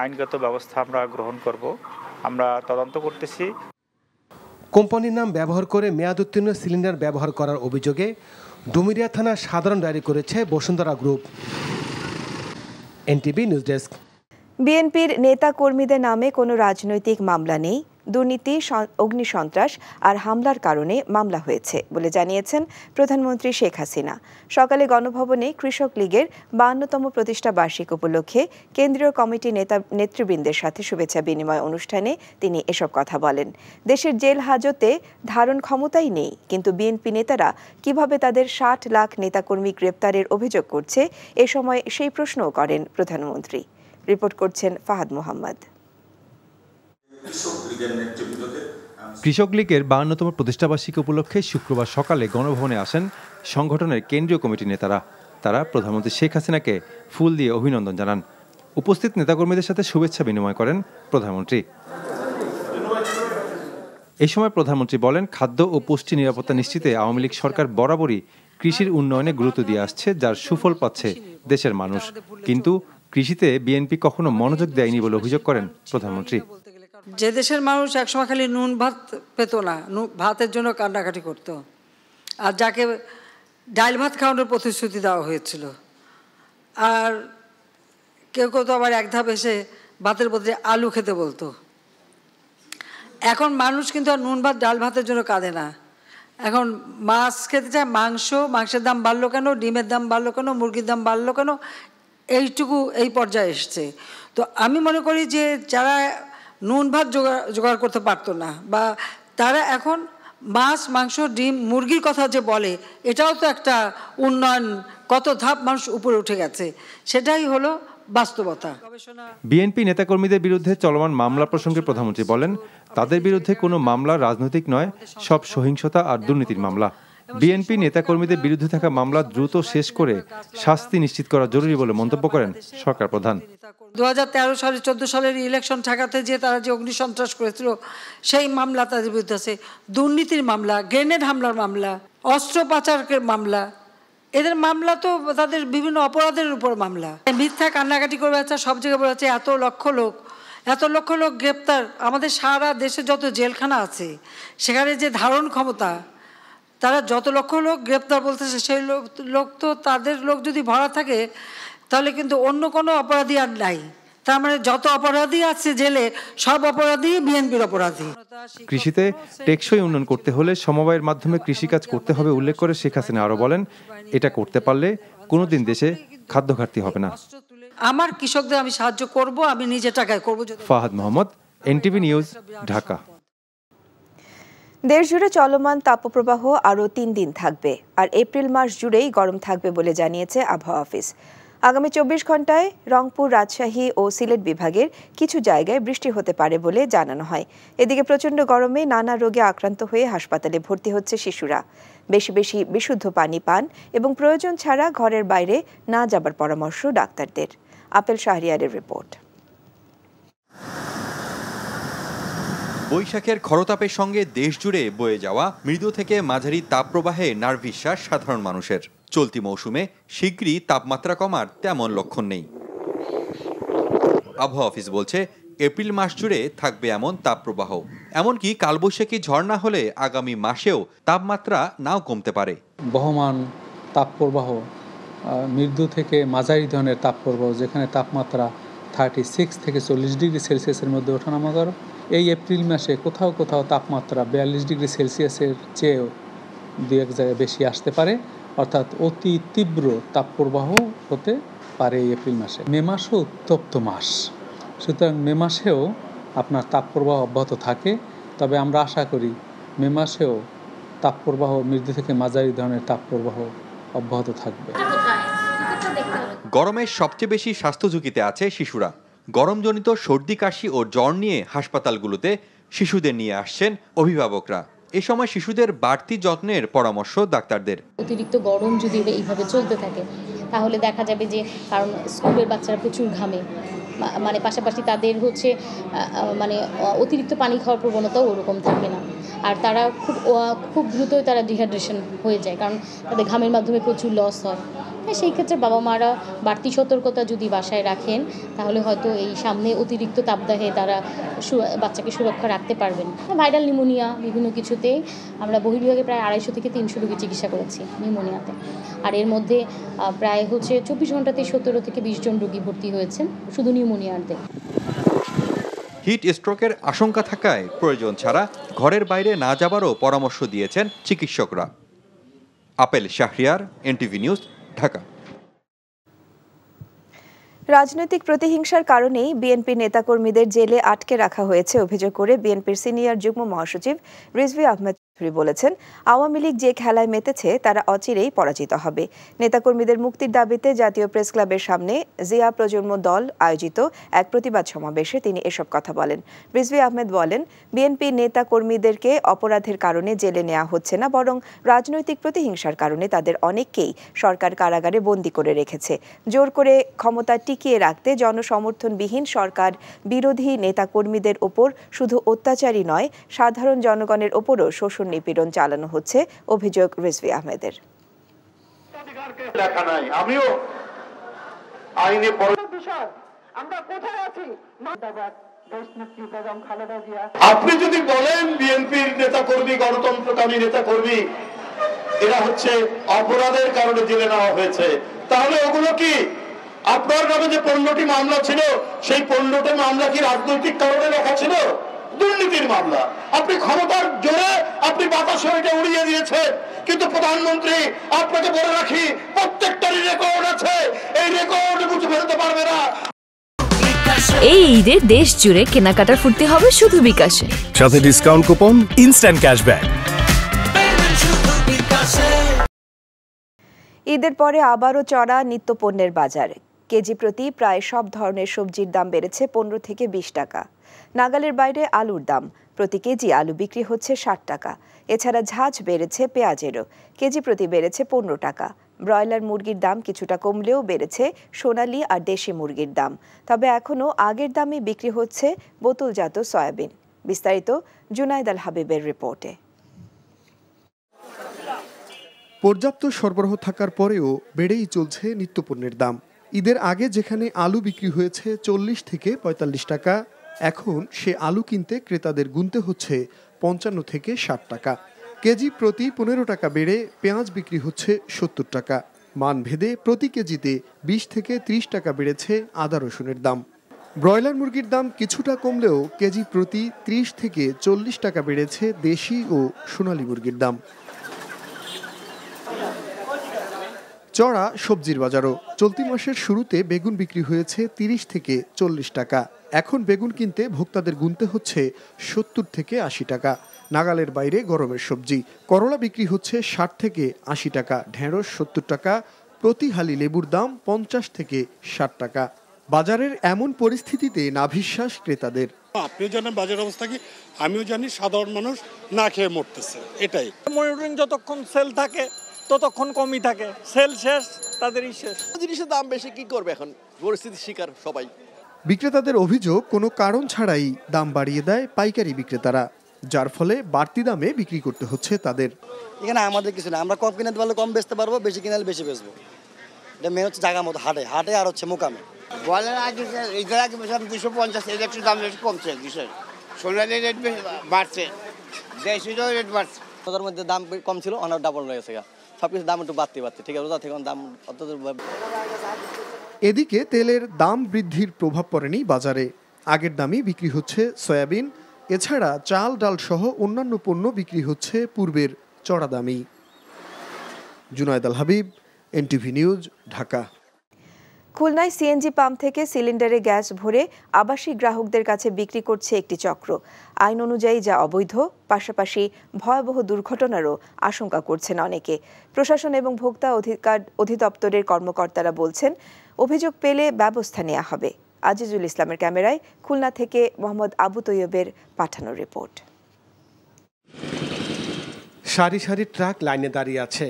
Speaker 20: আইনগত ব্যবস্থা আমরা গ্রহণ করব, আমরা তদন্ত করতেছি।
Speaker 17: কোম্পানির নাম ব্যবহার করে মেয়াদোত্তীর্ণ সিলিন্ডার ব্যবহার করার অভিযোগে ডুমুরিয়া থানা সাধারণ ডায়েরি করেছে Bashundhara group. NTV news desk.
Speaker 19: বিএনপির নেতা কর্মীদের নামে কোনো রাজনৈতিক মামলা নেই, দুর্নীতি, অগ্নিসন্ত্রাস আর হামলার কারণে মামলা হয়েছে বলে জানিয়েছেন প্রধানমন্ত্রী শেখ হাসিনা। সকালে গণভবনে কৃষক লীগের 52তম প্রতিষ্ঠা বার্ষিক উপলক্ষে কেন্দ্রীয় কমিটি নেতৃবৃন্দের সাথে শুভেচ্ছা বিনিময় অনুষ্ঠানে তিনি এসব কথা বলেন। দেশের জেল হাজতে ধারণ ক্ষমতাই নেই, কিন্তু বিএনপি নেতারা কিভাবে তাদের 60 লাখ নেতাকর্মী গ্রেপ্তারের অভিযোগ করছে, এ সময় সেই প্রশ্নও করেন প্রধানমন্ত্রী। রিপোর্ট করছেন ফাহাদ মোহাম্মদ।
Speaker 21: কৃষক লীগের 52তম প্রতিষ্ঠাবার্ষিকী উপলক্ষে শুক্রবার সকালে গণভবনে আসেন সংগঠনের কেন্দ্রীয় কমিটির নেতারা। তারা প্রধানমন্ত্রী শেখ হাসিনাকে ফুল দিয়ে অভিনন্দন জানান। উপস্থিত নেতাকর্মীদের সাথে শুভেচ্ছা বিনিময় করেন প্রধানমন্ত্রী। এই সময় প্রধানমন্ত্রী বলেন, খাদ্য ও পুষ্টি নিরাপত্তা নিশ্চিতে আওয়ামী লীগ সরকার বরাবরই কৃষির উন্নয়নে গুরুত্ব দিয়ে আসছে, যার সুফল পাচ্ছে দেশের মানুষ। কিন্তু কৃষিতে বিএনপি কখনো মনোযোগ দেয়নি বলে অভিযোগ করেন প্রধানমন্ত্রী।
Speaker 15: যে দেশের মানুষ একসময় খালি নুন ভাত পেত না, ভাতের জন্য কান্নাকাটি করতো, আর যাকে ডাল ভাত খাওয়ানোর প্রতিশ্রুতি দেওয়া হয়েছিল, আর কেউ কেউ তো আবার এক ধাপ এসে ভাতের বদলে আলু খেতে বলতো। এখন মানুষ কিন্তু আর নুন ভাত ডাল ভাতের জন্য কাঁদে না, এখন মাছ খেতে চায়, মাংসের দাম বাড়লো কেন, ডিমের দাম বাড়লো কেন, মুরগির দাম বাড়লো কেন, এই পর্যায়ে এসছে। তো আমি মনে করি যে যারা নুন ভাত জোগাড় করতে পারতো না, বা তারা এখন মাছ, মাংস, ডিম, মুরগির কথা যে বলে, এটাও তো একটা উন্নয়ন, কত ধাপ মানুষ উপরে উঠে গেছে, সেটাই হলো বাস্তবতা।
Speaker 21: বিএনপি নেতাকর্মীদের বিরুদ্ধে চলমান মামলা প্রসঙ্গে প্রধানমন্ত্রী বলেন, তাদের বিরুদ্ধে কোনো মামলা রাজনৈতিক নয়, সব সহিংসতা আর দুর্নীতির মামলা। বিএনপি নেতাকর্মীদের বিরুদ্ধে থাকা মামলা দ্রুত শেষ করে শাস্তি নিশ্চিত করা জরুরি বলে মন্তব্য করেন সরকার প্রধান।
Speaker 15: 2013 সালে 14 সালের ইলেকশন ঠেকাতে যে তারা যে অগ্নিসন্ত্রাস করেছিল, সেই মামলা তাদের বিরুদ্ধে আছে, দুর্নীতির মামলা, গ্রেনেড হামলার মামলা, অস্ত্র পাচারের মামলা, এদের মামলা তো তাদের বিভিন্ন অপরাধের উপর মামলা। মিথ্যা কান্নাকাটি করে আছে, সব জায়গায় বলে আছে এত লক্ষ লোক গ্রেপ্তার। আমাদের সারা দেশে যত জেলখানা আছে, সেখানে যে ধারণ ক্ষমতা, তারা যত লক্ষ লোক গ্রেপ্তার বলতেছে, সেই লোক তো তাদের লোক যদি ভরা থাকে, তাহলে কিন্তু অন্য কোনো অপরাধী আর নাই। তার মানে যত অপরাধী আছে জেলে, সব অপরাধী বিএনপির অপরাধী।
Speaker 21: কৃষিতে টেকসই উন্নয়ন করতে হলে সমবায়ের মাধ্যমে কৃষিকাজ করতে হবে উল্লেখ করে শেখ হাসিনা আরও বলেন, এটা করতে পারলে কোনোদিন দেশে খাদ্য ঘাটতি হবে না।
Speaker 15: আমার কৃষকদের আমি সাহায্য করব, আমি নিজে টাকায় করব।
Speaker 21: Fahad Mohammad, NTV news, Dhaka.
Speaker 19: দেশ জুড়ে চলমান তাপপ্রবাহ আরও 3 দিন থাকবে, আর এপ্রিল মাস জুড়েই গরম থাকবে বলে জানিয়েছে আবহাওয়া অফিস। আগামী 24 ঘন্টায় রংপুর, রাজশাহী ও সিলেট বিভাগের কিছু জায়গায় বৃষ্টি হতে পারে বলে জানানো হয়। এদিকে প্রচণ্ড গরমে নানা রোগে আক্রান্ত হয়ে হাসপাতালে ভর্তি হচ্ছে শিশুরা। বেশি বেশি বিশুদ্ধ পানি পান এবং প্রয়োজন ছাড়া ঘরের বাইরে না যাবার পরামর্শ ডাক্তারদের। আপেল শাহরিয়ারের রিপোর্ট।
Speaker 16: বৈশাখের খরতাপের সঙ্গে দেশ জুড়ে বয়ে যাওয়া মৃদু থেকে মাঝারি তাপপ্রবাহে নার্ভিশ্বাস সাধারণ মানুষের। চলতি মৌসুমে শীঘ্রই তাপমাত্রা কমার তেমন লক্ষণ নেই। আবহাওয়া অফিস বলছে, এপ্রিল মাস জুড়ে থাকবে এমন তাপপ্রবাহ। এমনকি কালবৈশাখী ঝড় না হলে আগামী মাসেও তাপমাত্রা নাও কমতে পারে।
Speaker 22: বহমান তাপপ্রবাহ, মৃদু থেকে মাঝারি ধরনের তাপপ্রবাহ, যেখানে তাপমাত্রা 36 থেকে 40 ডিগ্রি সেলসিয়াসের মধ্যে ওঠানামা করে। এই এপ্রিল মাসে কোথাও কোথাও তাপমাত্রা 42 ডিগ্রি সেলসিয়াসের চেয়েও 2-1 জায়গায় বেশি আসতে পারে, অর্থাৎ অতি তীব্র তাপপ্রবাহ হতে পারে এই এপ্রিল মাসে। মে মাসও উত্তপ্ত মাস, সুতরাং মে মাসেও আপনার তাপপ্রবাহ অব্যাহত থাকে। তবে আমরা আশা করি মে মাসেও তাপপ্রবাহ মৃদু থেকে মাঝারি ধরনের তাপপ্রবাহ অব্যাহত থাকবে।
Speaker 3: গরমে সবচেয়ে বেশি স্বাস্থ্য ঝুঁকিতে আছে শিশুরা। গরমজনিত সর্দি কাশি ও জ্বর নিয়ে হাসপাতালগুলোতে শিশুদের নিয়ে আসছেন অভিভাবকরা। এ সময় শিশুদের বাড়তি যত্নের পরামর্শ ডাক্তারদের।
Speaker 4: অতিরিক্ত গরম যদি এইভাবে চলতে থাকে তাহলে দেখা যাবে যে, কারণ স্কুলের বাচ্চারা প্রচুর ঘামে, মানে পাশাপাশি তাদের হচ্ছে মানে অতিরিক্ত পানি খাওয়ার প্রবণতাও ওরকম থাকবে না, আর তারা খুব দ্রুতই তারা ডিহাইড্রেশন হয়ে যায়, কারণ তাদের ঘামের মাধ্যমে প্রচুর লস হয়। সেই ক্ষেত্রে বাবা মারা বাড়তি সতর্কতা যদি বাসায় রাখেন তাহলে হয়তো এই সামনে অতিরিক্ত তাপদাহে তারা বাচ্চাকে সুরক্ষা রাখতে পারবেন। ভাইরাল নিউমোনিয়া বিভিন্ন কিছুতেই আমরা বহির্বিভাগে প্রায় 250 থেকে 300 রোগী চিকিৎসা করেছি নিউমোনিয়াতে, আর এর মধ্যে প্রায় হচ্ছে 24 ঘন্টাতে 17 থেকে 20 জন রোগী ভর্তি হয়েছেন শুধু নিউমোনিয়াতে।
Speaker 3: হিট স্ট্রোকের আশঙ্কা থাকায় প্রয়োজন ছাড়া ঘরের বাইরে না যাবারও পরামর্শ দিয়েছেন চিকিৎসকরা। Apple Shahriar, NTV news, Dhaka.
Speaker 19: রাজনৈতিক প্রতিহিংসার কারণেই বিএনপি নেতাকর্মীদের জেলে আটকে রাখা হয়েছে অভিযোগ করে বিএনপির সিনিয়র যুগ্ম মহাসচিব রিজভী আহমেদ বলেছেন, আওয়ামী লীগ যে খেলায় মেতেছে তারা অচিরেই পরাজিত হবে। নেতাকর্মীদের মুক্তির দাবিতে জাতীয় প্রেস ক্লাবের সামনে জিয়া প্রজন্ম দল আয়োজিত এক প্রতিবাদ সমাবেশে তিনি এসব কথা বলেন। রিজভী আহমেদ বলেন, বিএনপি নেতা কর্মীদেরকে অপরাধের কারণে জেলে নেওয়া হচ্ছে না, বরং রাজনৈতিক প্রতিহিংসার কারণে তাদের অনেককেই সরকার কারাগারে বন্দী করে রেখেছে। জোর করে ক্ষমতা টিকিয়ে রাখতে জনসমর্থনবিহীন সরকার বিরোধী নেতাকর্মীদের ওপর শুধু অত্যাচারই নয়, সাধারণ জনগণের ওপরও শোষণ নিপীড়ন চালানো হচ্ছে, অভিযোগ রিজভী আহমেদের।
Speaker 23: আমিও আইনে আপনি যদি বলেন বিএনপির নেতাকর্মী, গণতন্ত্রকামী নেতাকর্মী এরা হচ্ছে অপরাধের কারণে জেলে নেওয়া হয়েছে, তাহলে ওগুলো কি আপনার নামে যে 15টি মামলা ছিল সেই 15টি মামলা কি রাজনৈতিক কারণে রাখা ছিল? দুর্নীতির মামলা। আপনি ক্ষমতার জোরে আপনি বাতাসে এটা উড়িয়ে দিয়েছেন, কিন্তু প্রধানমন্ত্রী আপনাকে বলে রাখি প্রত্যেকটারই রেকর্ড আছে, এই রেকর্ড মুছে ফেলতে পারবে না।
Speaker 8: এই ঈদে দেশ জুড়ে কেনাকাটার ফুর্তি হবে শুধু বিকাশে,
Speaker 9: সাথে ডিসকাউন্ট কুপন, ইনস্ট্যান্ট ক্যাশব্যাক।
Speaker 19: ঈদের পরে আবারও চড়া নিত্যপণ্যের বাজার। কেজি প্রতি প্রায় সব ধরনের সবজির দাম বেড়েছে 15 থেকে 20 টাকা। নাগালের বাইরে আলুর দাম, প্রতি কেজি আলু বিক্রি হচ্ছে 60 টাকা। এছাড়া ঝাঁঝ বেড়েছে পেঁয়াজেরও, কেজি প্রতি বেড়েছে 15 টাকা। ব্রয়লার মুরগির দাম কিছুটা কমলেও বেড়েছে সোনালী আর দেশি মুরগির দাম। তবে এখনও আগের দামে বিক্রি হচ্ছে বোতলজাত সয়াবিন। বিস্তারিত জুনাইদ আল হাবিবের রিপোর্টে।
Speaker 6: পর্যাপ্ত সরবরাহ থাকার পরেও বেড়েই চলছে নিত্যপণ্যের দাম। ঈদের আগে যেখানে আলু বিক্রি হয়েছে 40 থেকে 45 টাকা, এখন সে আলু কিনতে ক্রেতাদের গুনতে হচ্ছে 55 থেকে 60 টাকা। কেজি প্রতি 15 টাকা বেড়ে পেঁয়াজ বিক্রি হচ্ছে 70 টাকা। মানভেদে প্রতি কেজিতে 20 থেকে 30 টাকা বেড়েছে আদা রসুনের দাম। ব্রয়লার মুরগির দাম কিছুটা কমলেও কেজি প্রতি 30 থেকে 40 টাকা বেড়েছে দেশি ও সোনালী মুরগির দাম। চড়া সবজির বাজারও। চলতি মাসের শুরুতে বেগুন বিক্রি হয়েছে 30 থেকে 40 টাকা। এখন বেগুন কিনতে ভোক্তাদের গুনতে হচ্ছে 70 থেকে 80 টাকা। নাগালের বাইরে গরমের সবজি। করলা বিক্রি হচ্ছে 60 থেকে 80 টাকা, ঢেঁড়স 70 টাকা, প্রতি হালি লেবুর দাম 50 থেকে 60 টাকা। বাজারের এমন পরিস্থিতিতে নাভিশ্বাস ক্রেতাদের।
Speaker 24: আপনিও জানেন বাজার অবস্থা কি, আমিও জানি সাধারণ মানুষ না খেয়ে মরতেছে। এটাই
Speaker 25: মনিটরিং, যতক্ষণ সেল থাকে ততক্ষণ কমই থাকে, সেল শেষ তাদেরই শেষ।
Speaker 26: জিনিসের দাম বেশি, কি করবে এখন, পরিস্থিতির শিকার সবাই।
Speaker 6: বিক্রেতাদের অভিযোগ, কোনো কারণ ছাড়াই দাম বাড়িয়ে দেয় পাইকারি বিক্রেতারা, যার ফলে বাড়তি দামে বিক্রি করতে হচ্ছে তাদের।
Speaker 26: এখানে আমাদের কিছু না, আমরা কম কিনতে পারলে কম বেচতে পারবো, বেশি কিনলে বেশি বেচবো। এটা মেন হচ্ছে জায়গা মতো হাটে হাটে আর হচ্ছে মোকামে।
Speaker 27: বলার আগে ঈদের আগে 250, এর একটু দাম একটু কমছে, সোনালি রেট বাড়ছে, দেশিরও রেট বাড়ছে।
Speaker 26: ওদের মধ্যে দাম কম ছিল, অনেক ডাবল হয়ে গেছে, সবকিছু দাম একটু বাড়তে ঠিক আছে, রোজা থেকে দাম অত।
Speaker 6: এদিকে তেলের দাম বৃদ্ধির প্রভাব পড়েনি বাজারে। আগের দামই বিক্রি হচ্ছে সয়াবিন। এছাড়া চাল, ডাল সহ অন্যান্য পণ্য বিক্রি হচ্ছে পূর্বের চড়া দামেই। জুনাইদ আল হাবিব, এনটিভি নিউজ, ঢাকা।
Speaker 19: খুলনায় সিএনজি পাম্প থেকে সিলিন্ডারে গ্যাস ভরে আবাসিক গ্রাহকদের কাছে বিক্রি করছে একটি চক্র। আইন অনুযায়ী যা অবৈধ, পাশাপাশি ভয়াবহ দুর্ঘটনারও আশঙ্কা করছেন অনেকে। প্রশাসন এবং ভোক্তা অধিকার অধিদপ্তরের কর্মকর্তারা বলছেন, অভিযোগ পেলে ব্যবস্থা নেওয়া হবে। আজিজুল ইসলামের ক্যামেরায় খুলনা থেকে মোহাম্মদ আবু তৈয়বের পাঠানো রিপোর্ট।
Speaker 17: সারি সারি ট্রাক লাইনে দাঁড়িয়ে আছে,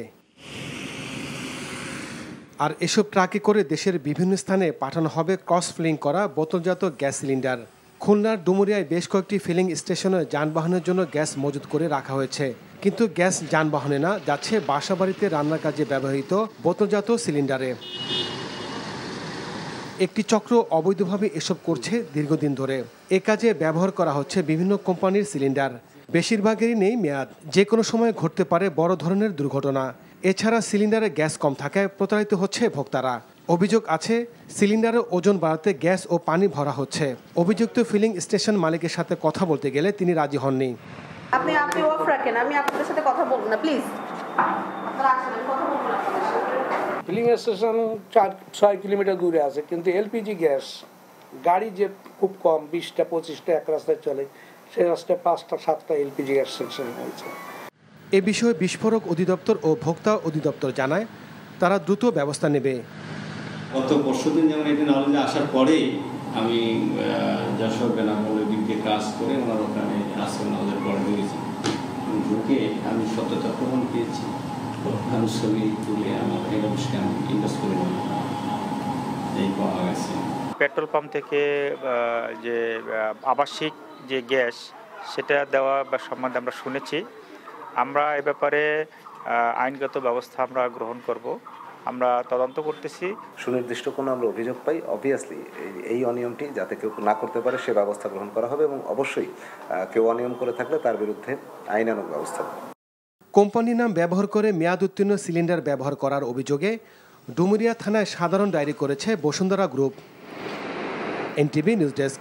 Speaker 17: আর এসব ট্রাকে করে দেশের বিভিন্ন স্থানে পাঠানো হবে ক্রস ফিলিং করা বোতলজাত গ্যাস সিলিন্ডার। খুলনার ডুমুরিয়ায় বেশ কয়েকটি ফিলিং স্টেশনে যানবাহনের জন্য গ্যাস মজুত করে রাখা হয়েছে, কিন্তু গ্যাস যানবাহনে না, যাচ্ছে বাসাবাড়িতে রান্নার কাজে ব্যবহৃত বোতলজাত সিলিন্ডারে। একটি চক্র অবৈধভাবে এসব করছে দীর্ঘদিন ধরে। এ কাজে ব্যবহার করা হচ্ছে বিভিন্ন কোম্পানির সিলিন্ডার। বেশিরভাগেরই নেই মেয়াদ, যে কোনো সময় ঘটতে পারে বড় ধরনের দুর্ঘটনা। এছাড়া সিলিন্ডারে গ্যাস কম থাকায় প্রতারিত হচ্ছে ভোক্তারা। অভিযোগ আছে, সিলিন্ডারের ওজন বাড়াতে গ্যাস ও পানি ভরা হচ্ছে। অভিযুক্ত ফিলিং স্টেশন মালিকের সাথে কথা বলতে গেলে তিনি রাজি হননি।
Speaker 1: আপনি অফ রাখেন, আমি আপনাদের সাথে কথা বলবো না, প্লিজ।
Speaker 18: ফিলিং স্টেশন 4-6 কিলোমিটার দূরে আছে, কিন্তু এলপিজি গ্যাস গাড়ি যে খুব কম, 20টা 25টা এক রাস্তায় চলে, সেই রাস্তায় 5টা-7টা এলপিজি গ্যাস স্টেশন হয়েছে।
Speaker 17: এ বিষয়ে বিস্ফোরক অধিদপ্তর ও ভোক্তা অধিদপ্তর জানায়, তারা দ্রুত ব্যবস্থা নেবে।
Speaker 2: গত পরশুদিন যেমন এটি নলেজে আসার পরেই আমি যশোর বেনাপোলের দিকে কাজ করে ওনার ওখানে আসল নজর পরে ঢুকেছি। ঢুকে আমি সত্যতা প্রমাণ পেয়েছি, আমি ছবি তুলে আমার হেড অফিসকে আমি ইনভেস্ট করে এই পাওয়া গেছে।
Speaker 20: পেট্রোল পাম্প থেকে যে আবাসিক যে গ্যাস সেটা দেওয়া সম্বন্ধে আমরা শুনেছি। আমরা এ ব্যাপারে আইনগত ব্যবস্থা আমরা গ্রহণ করব। আমরা তদন্ত করতেছি।
Speaker 5: সুনির্দিষ্ট কোনো আমরা অভিযোগ পাই, অবভিয়াসলি এই অনিয়মটি যাতে কেউ না করতে পারে সে ব্যবস্থা গ্রহণ করা হবে, এবং অবশ্যই কেউ অনিয়ম করে থাকলে তার বিরুদ্ধে আইনানুগ ব্যবস্থা।
Speaker 17: কোম্পানির নাম ব্যবহার করে মেয়াদ উত্তীর্ণ সিলিন্ডার ব্যবহার করার অভিযোগে ডুমুরিয়া থানায় সাধারণ ডায়েরি করেছে Bashundhara group. NTV news desk.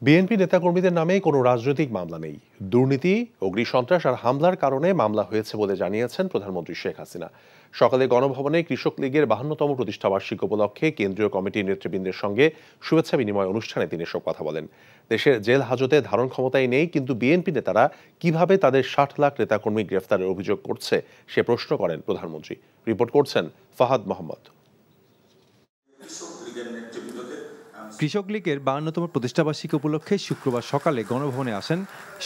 Speaker 7: BNP নেতাকর্মীদের নামে কোনো রাজনৈতিক মামলা নেই। দুর্নীতি, অগ্নিসন্ত্রাস আর হামলার কারণে মামলা হয়েছে বলে জানিয়েছেন প্রধানমন্ত্রী শেখ হাসিনা। সকালে গণভবনে কৃষক লীগের 52তম প্রতিষ্ঠাবার্ষিকী উপলক্ষে কেন্দ্রীয় কমিটির নেতৃবৃন্দের সঙ্গে শুভেচ্ছা বিনিময় অনুষ্ঠানে তিনি এসব কথা বলেন। দেশের জেল হাজতে ধারণ ক্ষমতাই নেই, কিন্তু বিএনপি নেতারা কিভাবে তাদের 60 লাখ নেতাকর্মী গ্রেফতারের অভিযোগ করছে সে প্রশ্ন করেন প্রধানমন্ত্রী। রিপোর্ট করছেন ফাহাদ মোহাম্মদ।
Speaker 21: কৃষক লীগের 52তম প্রতিষ্ঠাবার্ষিকী উপলক্ষে শুক্রবার সকালে গণভবনে আসেন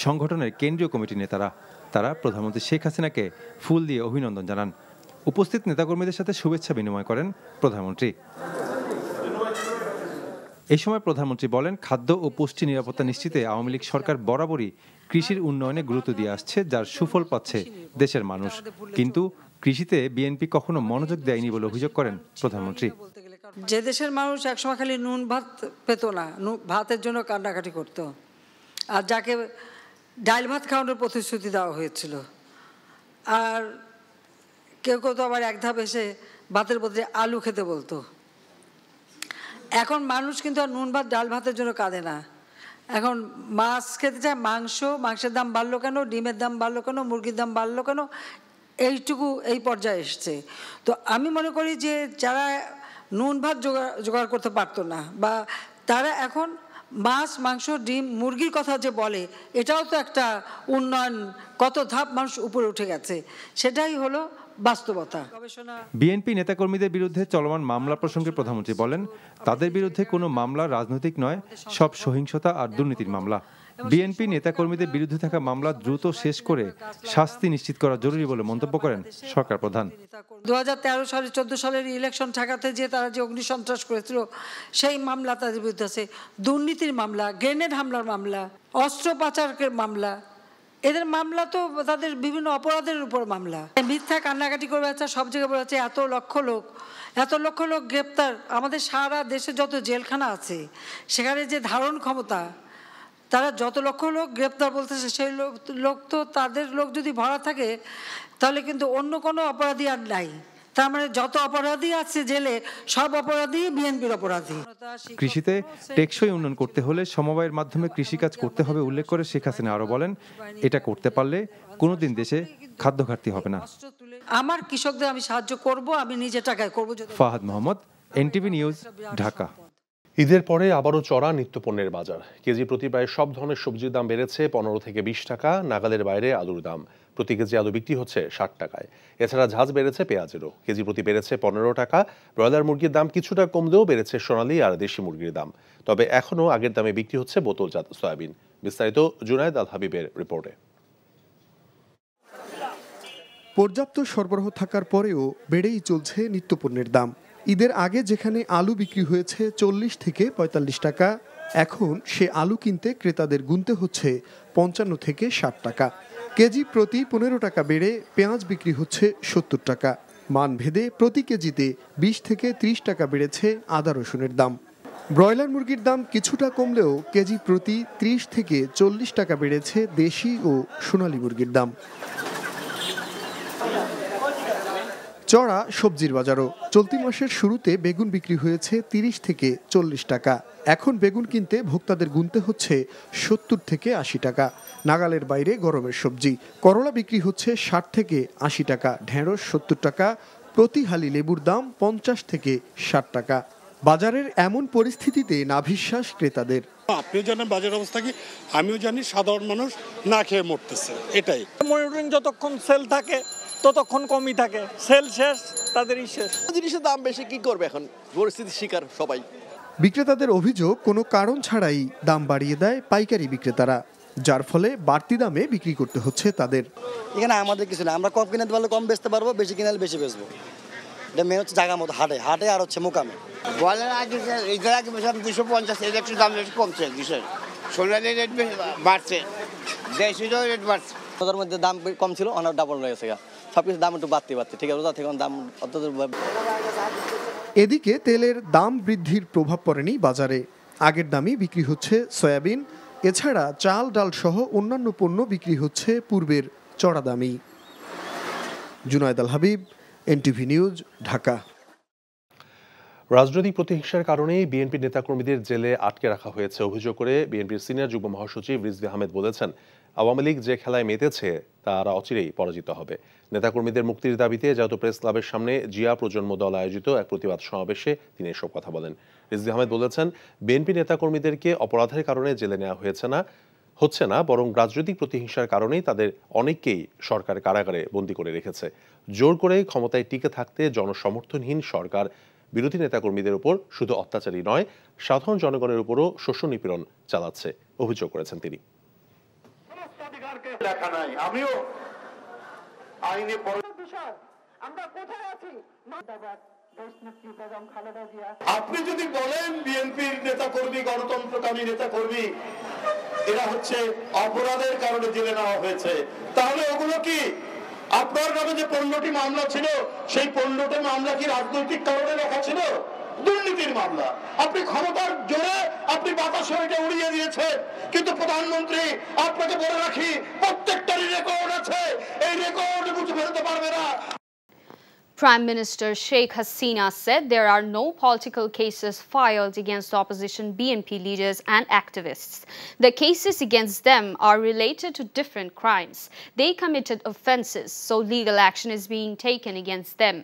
Speaker 21: সংগঠনের কেন্দ্রীয় কমিটির নেতারা। তারা প্রধানমন্ত্রী শেখ হাসিনাকে ফুল দিয়ে অভিনন্দন জানান। উপস্থিত নেতাকর্মীদের সাথে শুভেচ্ছা বিনিময় করেন প্রধানমন্ত্রী। এই সময় প্রধানমন্ত্রী বলেন, খাদ্য ও পুষ্টি নিরাপত্তা নিশ্চিতে আওয়ামী লীগ সরকার বরাবরই কৃষির উন্নয়নে গুরুত্ব দিয়ে আসছে, যার সুফল পাচ্ছে দেশের মানুষ। কিন্তু কৃষিতে বিএনপি কখনো মনোযোগ দেয়নি বলে অভিযোগ করেন প্রধানমন্ত্রী।
Speaker 15: যে দেশের মানুষ একসময় খালি নুন ভাত পেত না, ভাতের জন্য কান্নাকাটি করতো, আর যাকে ডাল ভাত খাওয়ানোর প্রতিশ্রুতি দেওয়া হয়েছিল, আর কেউ কেউ তো আবার এক ধাপ এসে ভাতের বদলে আলু খেতে বলতো। এখন মানুষ কিন্তু আর নুন ভাত ডাল ভাতের জন্য কাঁদে না, এখন মাছ খেতে চায়, মাংসের দাম বাড়লো কেন, ডিমের দাম বাড়লো কেন, মুরগির দাম বাড়লো কেন, এইটুকু এই পর্যায়ে এসছে। তো আমি মনে করি যে যারা নুন ভাত জোগাড় করতে পারতো না, বা তারা এখন মাছ, মাংস, ডিম, মুরগির কথা যে বলে, এটাও তো একটা উন্নয়ন, কত ধাপ মানুষ উপরে উঠে গেছে, সেটাই হলো বাস্তবতা।
Speaker 21: বিএনপি নেতাকর্মীদের বিরুদ্ধে চলমান মামলা প্রসঙ্গে প্রধানমন্ত্রী বলেন, তাদের বিরুদ্ধে কোনো মামলা রাজনৈতিক নয়, সব সহিংসতা আর দুর্নীতির মামলা। বিএনপি নেতাকর্মীদের বিরুদ্ধে থাকা মামলা দ্রুত শেষ করে শাস্তি নিশ্চিত করা জরুরি বলে মন্তব্য করেন সরকার প্রধান।
Speaker 15: 2013 সালে 14 সালের ইলেকশন ঠেকাতে যে তারা যে অগ্নিসন্ত্রাস করেছিল, সেই মামলা তাদের বিরুদ্ধে আছে। দুর্নীতির মামলা, গ্রেনেড হামলার মামলা, অস্ত্র পাচারের মামলা, এদের মামলা তো তাদের বিভিন্ন অপরাধের উপর মামলা। মিথ্যা কান্নাকাটি করে আছে, সব জায়গায় বলে আছে এত লক্ষ লোক গ্রেপ্তার। আমাদের সারা দেশে যত জেলখানা আছে, সেখানে যে ধারণ ক্ষমতা, তারা যত লক্ষ লোক গ্রেপ্তার বলতেছে, সেই লোক তো তাদের লোক যদি ভরা থাকে, তাহলে কিন্তু অন্য কোনো অপরাধী আর নাই। তার মানে যত অপরাধী আছে জেলে, সব অপরাধী বিএনপির অপরাধী।
Speaker 21: কৃষিতে টেকসই উন্নয়ন করতে হলে সমবায়ের মাধ্যমে কৃষিকাজ করতে হবে উল্লেখ করে শেখ হাসিনা আরো বলেন, এটা করতে পারলে কোনোদিন দেশে খাদ্য ঘাটতি হবে না।
Speaker 15: আমার কৃষকদের আমি সাহায্য করব, আমি নিজে টাকায় করব।
Speaker 21: Fahad Mohammad, NTV news, Dhaka.
Speaker 7: ঈদের পরে আবারও চড়া নিত্যপণ্যের বাজার। কেজি প্রতি প্রায় সব ধরনের সবজির দাম বেড়েছে 15 থেকে 20 টাকা। নাগালের বাইরে আলুর দাম, প্রতি কেজি আলু বিক্রি হচ্ছে 60 টাকায়। এছাড়া ঝাঁজ বেড়েছে পেঁয়াজেরও, কেজি প্রতি বেড়েছে 15 টাকা। ব্রয়লার মুরগির দাম কিছুটা কমলেও বেড়েছে সোনালী আর দেশি মুরগির দাম। তবে এখনও আগের দামে বিক্রি হচ্ছে বোতলজাত সয়াবিন। বিস্তারিত জুনায়েদ আল হাবিবের রিপোর্টে।
Speaker 6: পর্যাপ্ত সরবরাহ থাকার পরেও বেড়েই চলছে নিত্যপণ্যের দাম। ঈদের আগে যেখানে আলু বিক্রি হয়েছে 40 থেকে 45 টাকা, এখন সে আলু কিনতে ক্রেতাদের গুনতে হচ্ছে 55 থেকে 60 টাকা। কেজি প্রতি 15 টাকা বেড়ে পেঁয়াজ বিক্রি হচ্ছে 70 টাকা। মানভেদে প্রতি কেজিতে 20 থেকে 30 টাকা বেড়েছে আদা রসুনের দাম। ব্রয়লার মুরগির দাম কিছুটা কমলেও কেজি প্রতি 30 থেকে 40 টাকা বেড়েছে দেশি ও সোনালী মুরগির দাম। চড়া সবজির বাজারও। চলতি মাসের শুরুতে বেগুন বিক্রি হয়েছে 30 থেকে 40 টাকা। এখন বেগুন কিনতে ভোক্তাদের গুনতে হচ্ছে 70 থেকে 80 টাকা। নাগালের বাইরে গরমের সবজি। করলা বিক্রি হচ্ছে 60 থেকে 80 টাকা, ঢেঁড়স 70 টাকা, প্রতি হালি লেবুর দাম 50 থেকে 60 টাকা। বাজারের এমন পরিস্থিতিতে নাভিশ্বাস ক্রেতাদের।
Speaker 24: আপনিও জানেন বাজার অবস্থা কি, আমিও জানি সাধারণ মানুষ না খেয়ে মরতেছে। এটাই
Speaker 25: মনিটরিং, যতক্ষণ সেল থাকে ততক্ষণ কমই থাকে, সেল শেষ তাদেরই শেষ।
Speaker 10: জিনিসের দাম বেশি, কি করবে এখন, পরিস্থিতির শিকার সবাই।
Speaker 6: বিক্রেতাদের অভিযোগ, কোনো কারণ ছাড়াই দাম বাড়িয়ে দেয় পাইকারি বিক্রেতারা, যার ফলে বাড়তি দামে বিক্রি করতে হচ্ছে তাদের।
Speaker 26: এখানে আমাদের কিছু না, আমরা কম কিনতে পারলে কম বেচতে পারবো, বেশি কিনালে বেশি বেচবো। এটা মেন হচ্ছে জায়গা মতো হাটে, হাটে আর হচ্ছে মোকামে।
Speaker 27: বলেন আগে ঈদের আগে 250, এর একটু দাম একটু কমছে, সোনালি রেট বাড়ছে, দেশিরও রেট বাড়ছে।
Speaker 26: ওদের মধ্যে দাম কম ছিল, অনেক ডাবল হয়ে গেছে, সবকিছু দাম একটু বাড়তে ঠিক আছে, থেকে দাম অত।
Speaker 6: এদিকে তেলের দাম বৃদ্ধির প্রভাব পড়েনি বাজারে। আগের দামই বিক্রি হচ্ছে সয়াবিন। এছাড়া চাল, ডাল সহ অন্যান্য পণ্য বিক্রি হচ্ছে পূর্বের চড়া দামই। জুনায়েদ আল হাবিব, এনটিভি নিউজ, ঢাকা।
Speaker 7: রাজনৈতিক প্রতিহিংসার কারণেই বিএনপি নেতাকর্মীদের জেলে আটকে রাখা হয়েছে অভিযোগ করে বিএনপির সিনিয়র যুগ্ম মহাসচিব রিজভী আহমেদ বলেছেন, আওয়ামী লীগ যে খেলায় মেতেছে তারা অচিরেই পরাজিত হবে। নেতাকর্মীদের মুক্তির দাবিতে জাতীয় প্রেস ক্লাবের সামনে জিয়া প্রজন্ম দল আয়োজিত এক প্রতিবাদ সমাবেশে তিনি এসব কথা বলেন। রিজভী আহমেদ বলেছেন, বিএনপি নেতাকর্মীদেরকে অপরাধের কারণে জেলে নেওয়া হচ্ছে না, বরং রাজনৈতিক প্রতিহিংসার কারণেই তাদের অনেককেই সরকার কারাগারে বন্দী করে রেখেছে। জোর করে ক্ষমতায় টিকে থাকতে জনসমর্থনহীন সরকার বিরোধী নেতাকর্মীদের উপর শুধু অত্যাচারী নয়, সাধারণ জনগণের উপরও শোষণ নিপীড়ন চালাচ্ছে অভিযোগ করেছেন তিনি।
Speaker 23: আমিও আইনে আপনি যদি বলেন বিএনপির নেতাকর্মী, গণতন্ত্রকামী নেতাকর্মী এরা হচ্ছে অপরাধের কারণে জেলে নেওয়া হয়েছে, তাহলে ওগুলো কি আপনার নামে যে 15টি মামলা ছিল, সেই 15টি মামলা কি রাজনৈতিক কারণে লেখা ছিল? দুর্নীতির মামলা। আপনি ক্ষমতার জোরে আপনি বাতাসে এটা উড়িয়ে দিয়েছেন, কিন্তু প্রধানমন্ত্রী আপনাকে বলে রাখি, প্রত্যেকটারই রেকর্ড আছে, এই রেকর্ড মুছে ফেলতে পারবে না।
Speaker 11: Prime Minister Sheikh Hasina said there are no political cases filed against opposition BNP leaders and activists. The cases against them are related to different crimes. They committed offences, so legal action is being taken against them.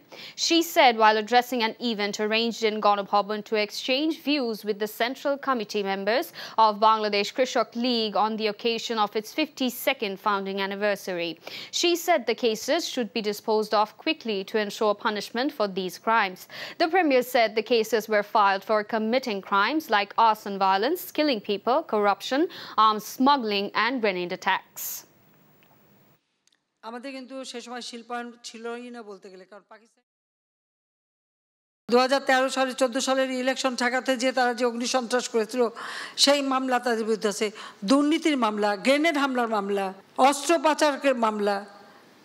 Speaker 11: She said while addressing an event arranged in Ganabhavan to exchange views with the Central Committee members of Bangladesh Krishak League on the occasion of its 52nd founding anniversary. She said the cases should be disposed of quickly to ensure punishment for these crimes. The Premier said the cases were filed for committing crimes like arson, violence, killing people, corruption, arms smuggling and grenade attacks.
Speaker 15: আমাদের কিন্তু সে সময় শিল্পায়ন ছিলই না বলতে গেলে, কারণ পাকিস্তান 2013 সালে 14 সালের ইলেকশন ঠেকাতে যে তারা যে অগ্নিসন্ত্রাস করেছিল, সেই মামলা তাদের বিরুদ্ধে আছে, দুর্নীতির মামলা, গ্রেনেড হামলার মামলা, অস্ত্র পাচারের মামলা।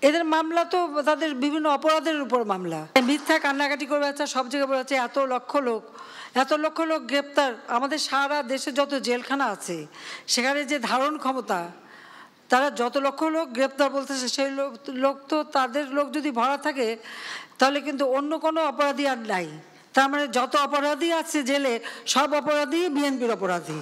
Speaker 15: এদের মামলা তো তাদের বিভিন্ন অপরাধের উপর মামলা। মিথ্যা কান্নাকাটি করে আছে, সব জায়গায় বলে আছে এত লক্ষ লোক গ্রেপ্তার। আমাদের সারা দেশে যত জেলখানা আছে সেখানে যে ধারণ ক্ষমতা, তারা যত লক্ষ লোক গ্রেপ্তার বলতেছে, সেই লোক তো তাদের লোক যদি ভরা থাকে তাহলে কিন্তু অন্য কোনো অপরাধী আর নাই। তার মানে যত অপরাধী আছে জেলে, সব অপরাধী বিএনপির অপরাধী।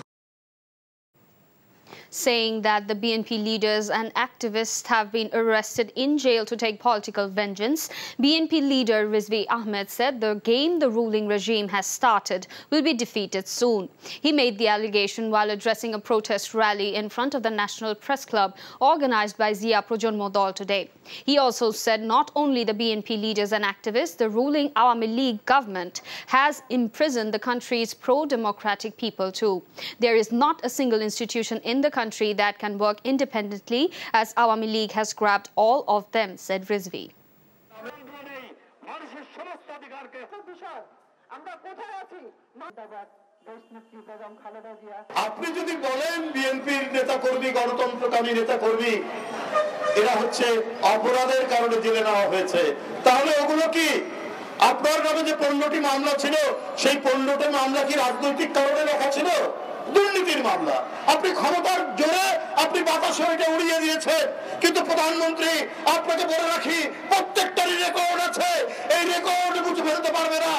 Speaker 11: saying that the BNP leaders and activists have been arrested in jail to take political vengeance. BNP leader Rizvi Ahmed said the game the ruling regime has started will be defeated soon. He made the allegation while addressing a protest rally in front of the National Press Club organized by Zia Projonmo Dol today. He also said not only the BNP leaders and activists, the ruling Awami League government has imprisoned the country's pro-democratic people too. There is not a single institution in the country that can work independently, as Awami League has grabbed all of them, said Rizvi.
Speaker 23: আপনি যদি বলেন বিএনপির নেতাকর্মী গণতন্ত্রকামী নেতাকর্মী এরা হচ্ছে অপরাধের কারণে জেলে নেওয়া হয়েছে, তাহলে ওগুলো কি আপনার নামে যে 15টি মামলা ছিল সেই 15টি মামলা কি রাজনৈতিক কারণে লেখা ছিল? দুর্নীতির মামলা। আপনি ক্ষমতার জোরে আপনি বাতাসে এটা উড়িয়ে দিয়েছেন, কিন্তু প্রধানমন্ত্রী আপনাকে বলে রাখি প্রত্যেকটারই রেকর্ড আছে, এই রেকর্ড মুছে ফেলতে পারবে না।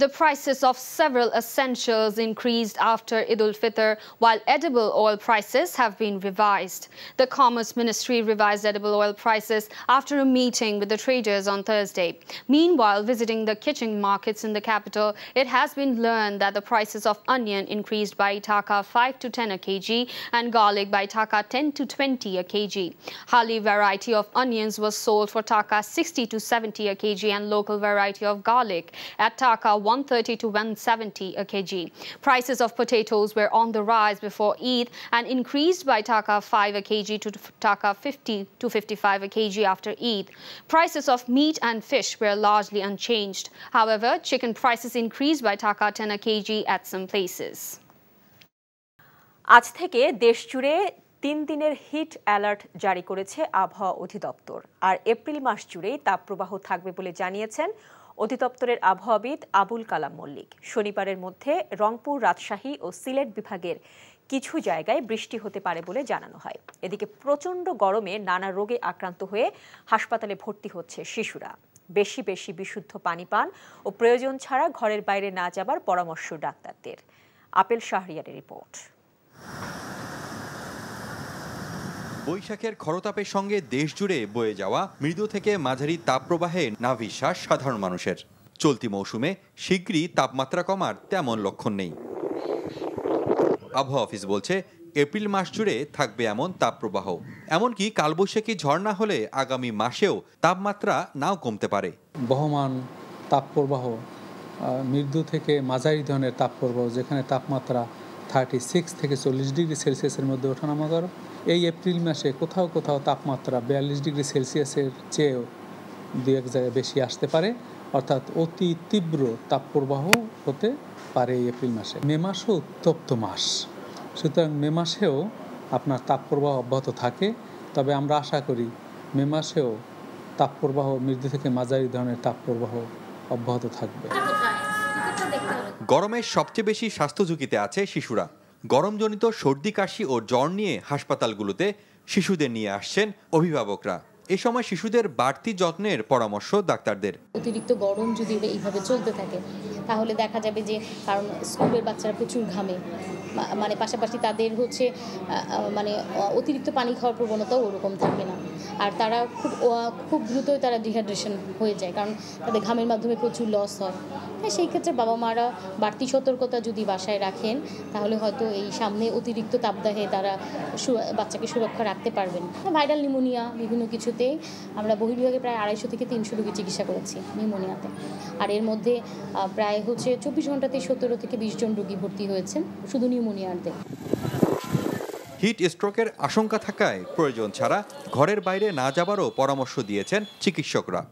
Speaker 11: The prices of several essentials increased after Eid al-Fitr, while edible oil prices have been revised. The Commerce Ministry revised edible oil prices after a meeting with the traders on Thursday. Meanwhile, visiting the kitchen markets in the capital, it has been learned that the prices of onion increased by taka 5 to 10 a kg and garlic by taka 10 to 20 a kg. Hali variety of onions was sold for taka 60 to 70 a kg and local variety of garlic at taka 130 to 170 a kg. Prices of potatoes were on the rise before Eid and increased by taka 5 a kg to taka 50 to 55 a kg after Eid. Prices of meat and fish were largely unchanged. However, chicken prices increased by taka 10 a kg at some places.
Speaker 3: আজ থেকে দেশ জুড়ে 3 দিনের hit alert জারি করেছে আবহাওয়া অধিদপ্তর। আর April মাস জুড়েই তাপপ্রবাহ থাকবে বলে জানিয়েছেন অধিদপ্তরের আবহাওয়াবিদ আবুল কালাম মল্লিক। শনিবারের মধ্যে রংপুর, রাজশাহী ও সিলেট বিভাগের কিছু জায়গায় বৃষ্টি হতে পারে বলে জানানো হয়। এদিকে প্রচণ্ড গরমে নানা রোগে আক্রান্ত হয়ে হাসপাতালে ভর্তি হচ্ছে শিশুরা। বেশি বেশি বিশুদ্ধ পানি পান ও প্রয়োজন ছাড়া ঘরের বাইরে না যাবার পরামর্শ ডাক্তারদের। আপেল শাহরিয়ারের রিপোর্ট।
Speaker 4: বৈশাখের খরতাপের সঙ্গে দেশ জুড়ে বয়ে যাওয়া মৃদু থেকে মাঝারি তাপপ্রবাহে নাভিশ্বাস সাধারণ মানুষের। চলতি মৌসুমে শীঘ্রই তাপমাত্রা কমার তেমন লক্ষণ নেই। আবহাওয়া অফিস বলছে এপ্রিল মাস জুড়ে থাকবে এমন তাপপ্রবাহ। এমনকি কালবৈশাখী ঝড় না হলে আগামী মাসেও তাপমাত্রা নাও কমতে পারে।
Speaker 12: বহমান তাপপ্রবাহ, মৃদু থেকে মাঝারি ধরনের তাপপ্রবাহ, যেখানে তাপমাত্রা 36 থেকে 40 ডিগ্রি সেলসিয়াসের মধ্যে ওঠানামা করে। এই এপ্রিল মাসে কোথাও কোথাও তাপমাত্রা 42 ডিগ্রি সেলসিয়াসের চেয়েও 2-1 জায়গায় বেশি আসতে পারে, অর্থাৎ অতি তীব্র তাপপ্রবাহ হতে পারে এই এপ্রিল মাসে। মে মাসও উত্তপ্ত মাস, সুতরাং মে মাসেও আপনার তাপপ্রবাহ অব্যাহত থাকে। তবে আমরা আশা করি মে মাসেও তাপপ্রবাহ মৃদু থেকে মাঝারি ধরনের তাপপ্রবাহ অব্যাহত থাকবে।
Speaker 4: গরমে সবচেয়ে বেশি স্বাস্থ্য ঝুঁকিতে আছে শিশুরা। গরমজনিত সর্দি, কাশি ও জ্বর নিয়ে হাসপাতালগুলোতে শিশুদের নিয়ে আসছেন অভিভাবকরা। এই সময় শিশুদের বাড়তি যত্নের পরামর্শ ডাক্তারদের।
Speaker 13: অতিরিক্ত গরম যদি এইভাবে চলতে থাকে তাহলে দেখা যাবে যে, কারণ স্কুলের বাচ্চারা প্রচুর ঘামে, মানে পাশাপাশি তাদের হচ্ছে মানে অতিরিক্ত পানি খাওয়ার প্রবণতাও ওরকম থাকবে না, আর তারা খুব দ্রুতই তারা ডিহাইড্রেশন হয়ে যায়, কারণ তাদের ঘামের মাধ্যমে প্রচুর লস হয়। সেই ক্ষেত্রে বাবা মারা বাড়তি সতর্কতা যদি বাসায় রাখেন তাহলে হয়তো এই সামনে অতিরিক্ত তাপদাহে তারা বাচ্চাকে সুরক্ষা রাখতে পারবেন। ভাইরাল নিউমোনিয়া বিভিন্ন কিছুতে আমরা বহির্বিভাগে প্রায় 250 থেকে 300 রোগী চিকিৎসা করেছি নিউমোনিয়াতে, আর এর মধ্যে প্রায় হচ্ছে 24 ঘন্টাতে 17 থেকে 20 জন রোগী ভর্তি হয়েছেন শুধু নিউমোনিয়াতে।
Speaker 4: হিট স্ট্রোকের আশঙ্কা থাকায় প্রয়োজন ছাড়া ঘরের বাইরে না যাবারও পরামর্শ দিয়েছেন চিকিৎসকরা।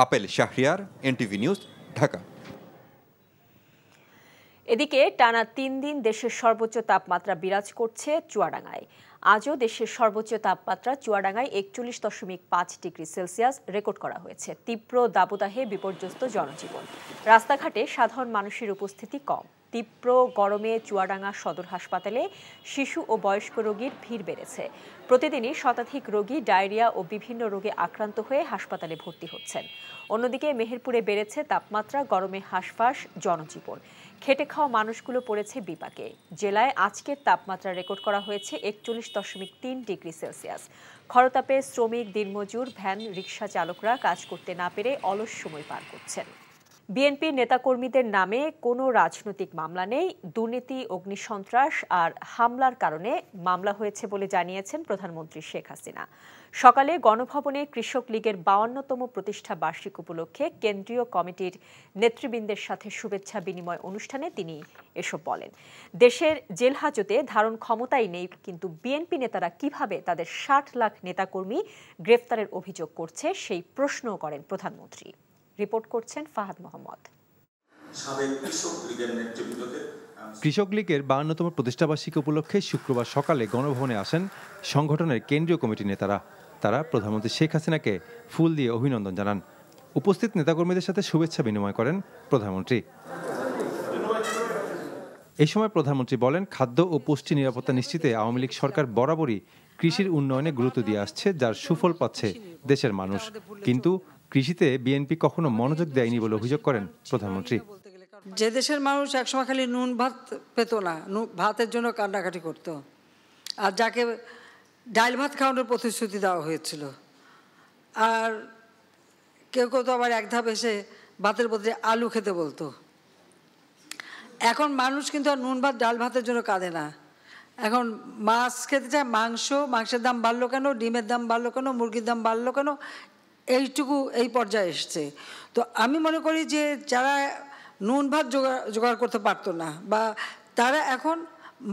Speaker 4: Apple Shahriar, NTV news, Dhaka.
Speaker 3: এদিকে টানা 3 দিন দেশের সর্বোচ্চ তাপমাত্রা বিরাজ করছে চুয়াডাঙ্গায়। আজও দেশের সর্বোচ্চ তাপমাত্রা চুয়াডাঙ্গায় 41.5 ডিগ্রি সেলসিয়াস রেকর্ড করা হয়েছে। তীব্র দাবদাহে বিপর্যস্ত জনজীবন, রাস্তাঘাটে সাধারণ মানুষের উপস্থিতি কম। তীব্র গরমে চুয়াডাঙ্গা সদর হাসপাতালে শিশু ও বয়স্ক রোগীর ভিড় বেড়েছে। প্রতিদিনই শতাধিক রোগী ডায়রিয়া ও বিভিন্ন রোগে আক্রান্ত হয়ে হাসপাতালে ভর্তি হচ্ছেন। অন্যদিকে মেহেরপুরে বেড়েছে তাপমাত্রা, গরমে হাঁসফাঁস জনজীবন। খেটে খাওয়া মানুষগুলো পড়েছে বিপাকে। জেলায় আজকের তাপমাত্রা রেকর্ড করা হয়েছে 41.3 ডিগ্রি সেলসিয়াস। খরতাপে শ্রমিক, দিনমজুর, ভ্যান, রিকশা চালকরা কাজ করতে না পেরে অলস সময় পার করছেন। বিএনপির নেতাকর্মীদের নামে কোনো রাজনৈতিক মামলা নেই। দুর্নীতি, অগ্নিসন্ত্রাস আর হামলার কারণে মামলা হয়েছে বলে জানিয়েছেন প্রধানমন্ত্রী শেখ হাসিনা। সকালে গণভবনে কৃষক লীগের 52তম প্রতিষ্ঠা বার্ষিক উপলক্ষে কেন্দ্রীয় কমিটির নেতৃবৃন্দের সাথে শুভেচ্ছা বিনিময় অনুষ্ঠানে তিনি এসব বলেন। দেশের জেল হাজতে ধারণ ক্ষমতাই নেই, কিন্তু বিএনপি নেতারা কিভাবে তাদের 60 লাখ নেতাকর্মী গ্রেফতারের অভিযোগ করছে সেই প্রশ্নও করেন প্রধানমন্ত্রী। রিপোর্ট করছেন ফাহাদ মোহাম্মদ।
Speaker 21: কৃষক লীগের 52তম প্রতিষ্ঠাবার্ষিকী উপলক্ষে শুক্রবার সকালে গণভবনে আসেন সংগঠনের কেন্দ্রীয় কমিটির নেতারা। তারা প্রধানমন্ত্রী শেখ হাসিনাকে ফুল দিয়ে অভিনন্দন জানান। উপস্থিত নেতাকর্মীদের সাথে শুভেচ্ছা বিনিময় করেন প্রধানমন্ত্রী। এই সময় প্রধানমন্ত্রী বলেন, খাদ্য ও পুষ্টি নিরাপত্তা নিশ্চিতে আওয়ামী লীগ সরকার বরাবরই কৃষির উন্নয়নে গুরুত্ব দিয়ে আসছে, যার সুফল পাচ্ছে দেশের মানুষ। কিন্তু কৃষিতে বিএনপি কখনো মনোযোগ দেয়নি বলে অভিযোগ করেন প্রধানমন্ত্রী।
Speaker 15: যে দেশের মানুষ একসময় খালি নুন ভাত পেত না, ভাতের জন্য কান্নাকাটি করতো, আর যাকে ডাল ভাত খাওয়ানোর প্রতিশ্রুতি দেওয়া হয়েছিল, আর কেউ কেউ তো আবার এক ধাপ এসে ভাতের বদলে আলু খেতে বলতো। এখন মানুষ কিন্তু আর নুন ভাত ডাল ভাতের জন্য কাঁদে না, এখন মাছ খেতে চায়, মাংসের দাম বাড়লো কেন, ডিমের দাম বাড়লো কেন, মুরগির দাম বাড়লো কেন, এই পর্যায়ে এসছে। তো আমি মনে করি যে যারা নুন ভাত জোগাড় করতে পারতো না, বা তারা এখন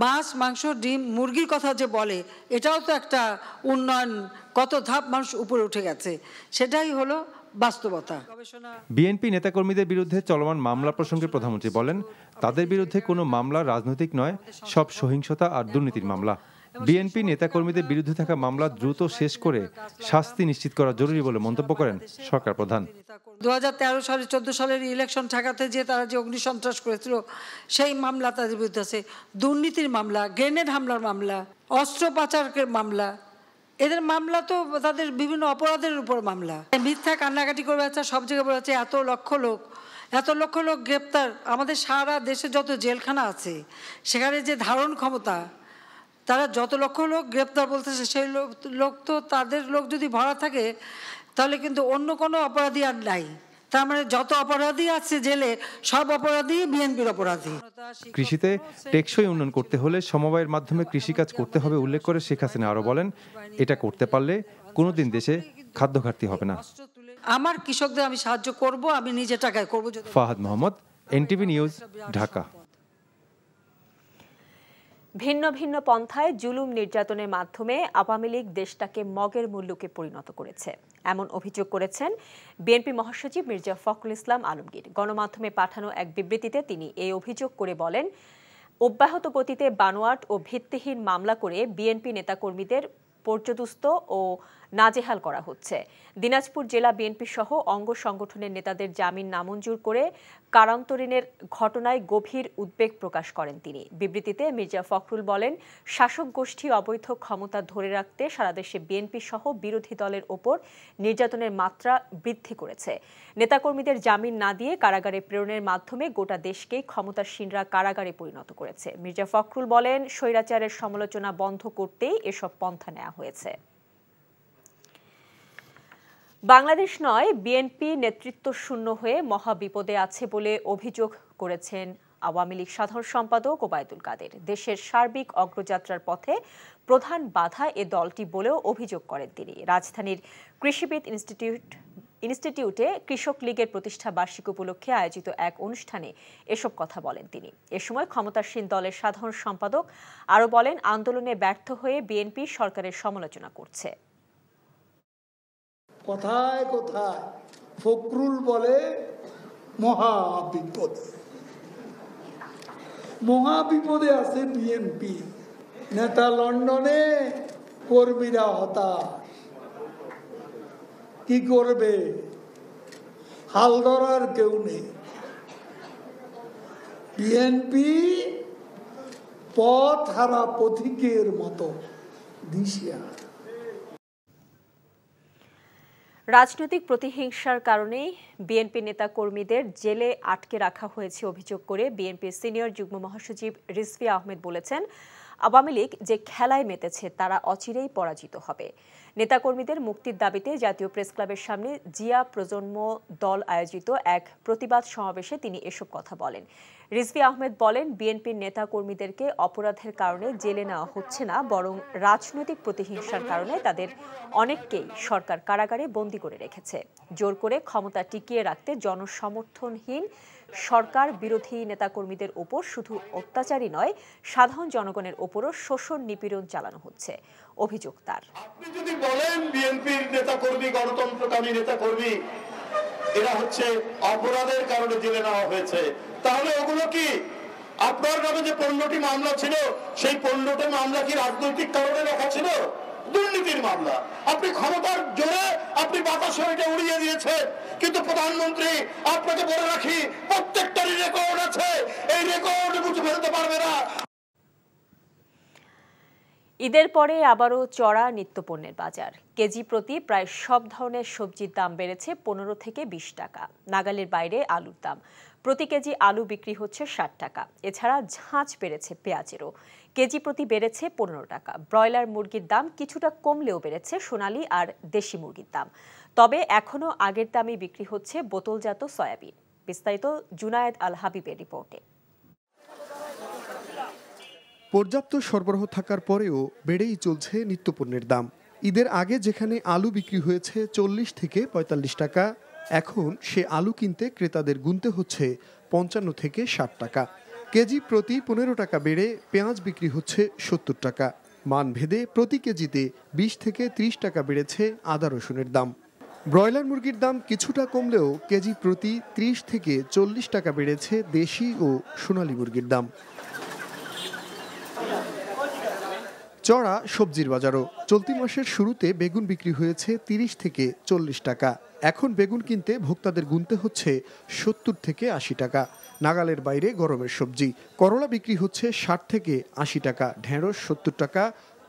Speaker 15: মাছ, মাংস, ডিম, মুরগির কথা যে বলে, এটাও তো একটা উন্নয়ন, কত ধাপ মানুষ উপরে উঠে গেছে, সেটাই হলো বাস্তবতা।
Speaker 21: বিএনপি নেতাকর্মীদের বিরুদ্ধে চলমান মামলা প্রসঙ্গে প্রধানমন্ত্রী বলেন, তাদের বিরুদ্ধে কোনো মামলা রাজনৈতিক নয়, সব সহিংসতা আর দুর্নীতির মামলা। বিএনপি নেতাকর্মীদের বিরুদ্ধে থাকা মামলা দ্রুত শেষ করে শাস্তি নিশ্চিত করা জরুরি বলে মন্তব্য করেন সরকার প্রধান।
Speaker 15: 2013 সালে 14 সালের ইলেকশন ঠেকাতে যে তারা যে অগ্নিসন্ত্রাস করেছিল, সেই মামলা তাদের বিরুদ্ধে আছে, দুর্নীতির মামলা, গ্রেনেড হামলার মামলা, অস্ত্র পাচারের মামলা, এদের মামলা তো তাদের বিভিন্ন অপরাধের উপর মামলা। মিথ্যা কান্নাকাটি করে আছে, সব জায়গায় বলে আছে এত লক্ষ লোক গ্রেপ্তার। আমাদের সারা দেশে যত জেলখানা আছে, সেখানে যে ধারণ ক্ষমতা, তারা যত লক্ষ লোক গ্রেপ্তার বলতেছে, সেই লোক তো তাদের লোক যদি ভরা থাকে, তাহলে কিন্তু অন্য কোনো অপরাধী আর নাই। তার মানে যত অপরাধী আছে জেলে, সব অপরাধী বিএনপির অপরাধী।
Speaker 21: কৃষিতে টেকসই উন্নয়ন করতে হলে সমবায়ের মাধ্যমে কৃষিকাজ করতে হবে উল্লেখ করে শেখ হাসিনা আরো বলেন, এটা করতে পারলে কোনোদিন দেশে খাদ্য ঘাটতি হবে না।
Speaker 15: আমার কৃষকদের আমি সাহায্য করব, আমি নিজে টাকায় করব।
Speaker 21: Fahad Mohammad, NTV news, Dhaka.
Speaker 3: ভিন্ন ভিন্ন পন্থায় জুলুম নির্যাতনের মাধ্যমে আওয়ামী লীগ দেশটাকে মগের মুল্লুকে পরিণত করেছে, এমন অভিযোগ করেছেন বিএনপি মহাসচিব মির্জা ফখরুল ইসলাম আলমগীর। গণমাধ্যমে পাঠানো এক বিবৃতিতে তিনি এই অভিযোগ করে বলেন, অব্যাহত গতিতে বানোয়াট ও ভিত্তিহীন মামলা করে বিএনপি নেতাকর্মীদের পর্যদুস্ত ও নাজেহাল করা হচ্ছে। দিনাজপুর জেলা বিএনপি সহ অঙ্গ সংগঠনের নেতাদের জামিন নামঞ্জুর করে কারান্তরীণের ঘটনায় গভীর উদ্বেগ প্রকাশ করেন তিনি। বিবৃতিতে মির্জা ফখরুল বলেন, শাসক গোষ্ঠী অবৈধ ক্ষমতা ধরে রাখতে সারা দেশে বিএনপি সহ বিরোধী দলের ওপর নির্যাতনের মাত্রা বৃদ্ধি করেছে। নেতাকর্মীদের জামিন না দিয়ে কারাগারে প্রেরণের মাধ্যমে গোটা দেশকেই ক্ষমতাসীনরা কারাগারে পরিণত করেছে। মির্জা ফখরুল বলেন, স্বৈরাচারের সমালোচনা বন্ধ করতেই এসব পন্থা নেওয়া হয়েছে। বাংলাদেশ নয়, বিএনপি নেতৃত্ব শূন্য হয়ে মহা বিপদে আছে বলে অভিযোগ করেছেন আওয়ামী লীগ সাধারণ সম্পাদক ওবায়দুল কাদের। দেশের সার্বিক অগ্রযাত্রার পথে প্রধান বাধা এ দলটি বলেও অভিযোগ করেন তিনি। রাজধানীর কৃষিবিদ ইনস্টিটিউটে কৃষক লীগের প্রতিষ্ঠা বার্ষিকী উপলক্ষে আয়োজিত এক অনুষ্ঠানে এসব কথা বলেন তিনি। এ সময় ক্ষমতাসীন দলের সাধারণ সম্পাদক আরও বলেন, আন্দোলনে ব্যর্থ হয়ে বিএনপি সরকারের সমালোচনা করছে।
Speaker 1: কোথায় কোথায় ফখরুল বলে মহাবিপদে আছে বিএনপি, নেতা লন্ডনে, কর্মীরা হতাশ, কি করবে, হাল ধরার কেউ নেই। বিএনপি পথ হারা পথিকের মতো দিশিয়া।
Speaker 3: রাজনৈতিক প্রতিহিংসার কারণে বিএনপি নেতা কর্মীদের জেলে আটকে রাখা হয়েছে অভিযোগ করে বিএনপির সিনিয়র যুগ্ম মহাসচিব রিজভী আহমেদ বলেছেন, আওয়ামী লীগ যে খেলায় মেতেছে তারা অচিরেই পরাজিত হবে। নেতাকর্মীদের মুক্তির দাবিতে জাতীয় প্রেসক্লাবের সামনে জিয়া প্রজন্ম দল আয়োজিত এক প্রতিবাদ সমাবেশে তিনি এসব কথা বলেন। রিজভী আহমেদ বলেন, বিএনপির নেতাকর্মীদেরকে অপরাধের কারণে জেলে নেওয়া হচ্ছে না, বরং রাজনৈতিক প্রতিহিংসার কারণে তাদের অনেককেই সরকার কারাগারে বন্দী করে রেখেছে। জোর করে ক্ষমতা টিকিয়ে রাখতে জনসমর্থনহীন সরকার বিরোধী নেতাকর্মীদের ওপর শুধু অত্যাচারই নয়, সাধারণ জনগণের ওপরও শোষণ নিপীড়ন চালানো হচ্ছে। অভিযোগ তার।
Speaker 23: আপনি যদি বলেন বিএনপির নেতাকর্মী, গণতন্ত্রকামী নেতাকর্মী এরা হচ্ছে অপরাধের কারণে জেলে নেওয়া হয়েছে, তাহলে ওগুলো কি আপনার নামে যে 15টি মামলা ছিল সেই 15টি মামলা কি রাজনৈতিক কারণে রাখা ছিল? দুর্নীতির মামলা। আপনি ক্ষমতার জোরে আপনি বাতাসে এটা উড়িয়ে দিয়েছেন, কিন্তু প্রধানমন্ত্রী আপনাকে বলে রাখি প্রত্যেকটারই রেকর্ড আছে, এই রেকর্ড মুছে ফেলতে পারবে না।
Speaker 3: ঈদের পরে আবারও চড়া নিত্যপণ্যের বাজার। কেজি প্রতি প্রায় সব ধরনের সবজির দাম বেড়েছে 15 থেকে 20 টাকা। নাগালের বাইরে আলুর দাম। প্রতি কেজি আলু বিক্রি হচ্ছে 60 টাকা। এছাড়া ঝাঁঝ বেড়েছে পেঁয়াজেরও। কেজি প্রতি বেড়েছে 15 টাকা। ব্রয়লার মুরগির দাম কিছুটা কমলেও বেড়েছে সোনালী আর দেশি মুরগির দাম। তবে এখনও আগের দামে বিক্রি হচ্ছে বোতলজাত সয়াবিন। বিস্তারিত জুনায়েদ আল হাবিবের রিপোর্টে।
Speaker 6: পর্যাপ্ত সরবরাহ থাকার পরেও বেড়েই চলছে নিত্যপণ্যের দাম। ঈদের আগে যেখানে আলু বিক্রি হয়েছে 40 থেকে 45 টাকা, এখন সে আলু কিনতে ক্রেতাদের গুনতে হচ্ছে 55 থেকে 60 টাকা। কেজি প্রতি 15 টাকা বেড়ে পেঁয়াজ বিক্রি হচ্ছে 70 টাকা। মানভেদে প্রতি কেজিতে 20 থেকে 30 টাকা বেড়েছে আদা রসুনের দাম। ব্রয়লার মুরগির দাম কিছুটা কমলেও কেজি প্রতি 30 থেকে 40 টাকা বেড়েছে দেশি ও সোনালী মুরগির দাম। চড়া সবজির বাজারও। চলতি মাসের শুরুতে বেগুন বিক্রি হয়েছে 30 থেকে 40 টাকা। এখন বেগুন কিনতে ভোক্তাদের গুনতে হচ্ছে 70 থেকে 80 টাকা। নাগালের বাইরে গরমের সবজি। করলা বিক্রি হচ্ছে 60 থেকে 80 টাকা। ঢেঁড়স 70 টাকা।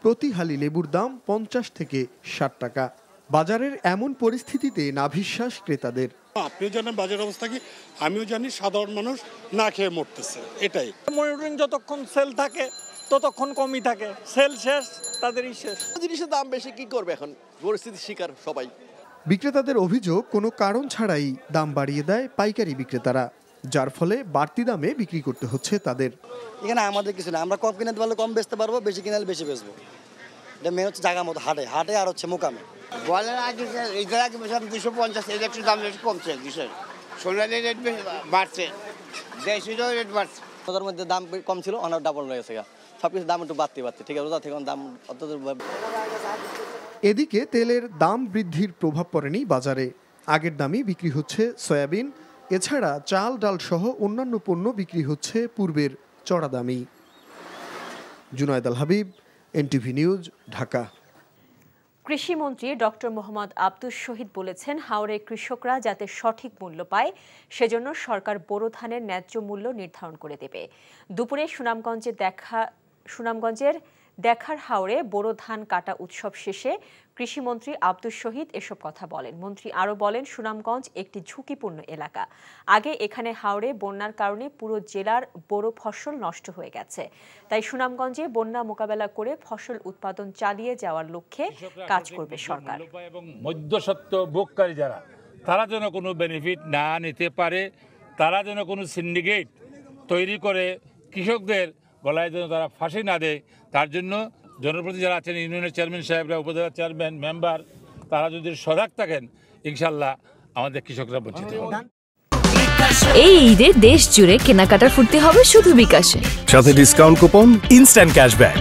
Speaker 6: প্রতি হালি লেবুর দাম 50 থেকে 60 টাকা। বাজারের এমন পরিস্থিতিতে নাভিশ্বাস ক্রেতাদের।
Speaker 24: আপনিও জানেন বাজার অবস্থা কি, আমিও জানি সাধারণ মানুষ না খেয়ে মরতেছে। এটাই
Speaker 25: মনিটরিং যতক্ষণ সেল থাকে ততক্ষণ কমই থাকে, সেল শেষ তাদেরই শেষ।
Speaker 10: জিনিসের দাম বেশি কি করবে, এখন পরিস্থিতির শিকার সবাই।
Speaker 6: বিক্রেতাদের অভিযোগ, কোনো কারণ ছাড়াই দাম বাড়িয়ে দেয় পাইকারি বিক্রেতারা, যার ফলে বাড়তি দামে বিক্রি করতে হচ্ছে তাদের।
Speaker 26: এখানে আমাদের কিছু না, আমরা কম কিনতে পারলে কম বেচতে পারবো, বেশি কিনালে বেশি বেচবো। এটা মেন হচ্ছে জায়গা মতো হাটে হাটে আর হচ্ছে মোকামে।
Speaker 27: বলেন আগে ঈদের আগে 250, এর একটু দাম বেশি কমছে। কিসের সোনালি রেট বাড়ছে, দেশিরও রেট বাড়ছে।
Speaker 26: ওদের মধ্যে দাম কম ছিল, অনেক ডাবল হয়ে গেছে। সবকিছু দাম একটু বাড়তে ঠিক আছে, ওটা থেকে দাম অত।
Speaker 6: এদিকে তেলের দাম বৃদ্ধির প্রভাব পড়েনি বাজারে। আগের দামই বিক্রি হচ্ছে সয়াবিন। এছাড়া চাল ডাল সহ অন্যান্য পণ্য বিক্রি হচ্ছে পূর্বের চড়া দামেই। জুনায়েদ আল হাবিব, এনটিভি নিউজ, ঢাকা।
Speaker 3: কৃষিমন্ত্রী ডক্টর মোহাম্মদ আব্দুস শহীদ বলেছেন, হাওরের কৃষকরা যাতে সঠিক মূল্য পায় সেজন্য সরকার বোরো ধানের ন্যায্য মূল্য নির্ধারণ করে দেবে। দুপুরে সুনামগঞ্জের দেখার হাওরে বোরো ধান কাটা উৎসব শেষে কৃষিমন্ত্রী আব্দুস শহীদ এসব কথা বলেন। মন্ত্রী আরও বলেন, সুনামগঞ্জ একটি ঝুঁকিপূর্ণ এলাকা। আগে এখানে হাওরে বন্যার কারণে পুরো জেলার বোরো ফসল নষ্ট হয়ে গেছে। তাই সুনামগঞ্জে বন্যা মোকাবেলা করে ফসল উৎপাদন চালিয়ে যাওয়ার লক্ষ্যে কাজ করবে সরকার।
Speaker 8: এবং মধ্যস্বত্ব ভোগকারী যারা, তারা যেন কোনো বেনিফিট না নিতে পারে, তারা যেন কোনো সিন্ডিকেট তৈরি করে কৃষকদের গলায় যেন তারা ফাঁসি না দেয়, তার জন্য জনপ্রতিনিধি যারা আছেন, ইউনিয়নের চেয়ারম্যান সাহেবরা, উপজেলা চেয়ারম্যান, মেম্বার, তারা যদি সজাগ থাকেন, ইনশাল্লাহ আমাদের কৃষকরা বঞ্চিত হবে।
Speaker 9: এই ঈদে দেশ জুড়ে কেনাকাটার ফুর্তি হবে শুধু বিকাশে, সাথে ডিসকাউন্ট কুপন, ইনস্ট্যান্ট ক্যাশব্যাক।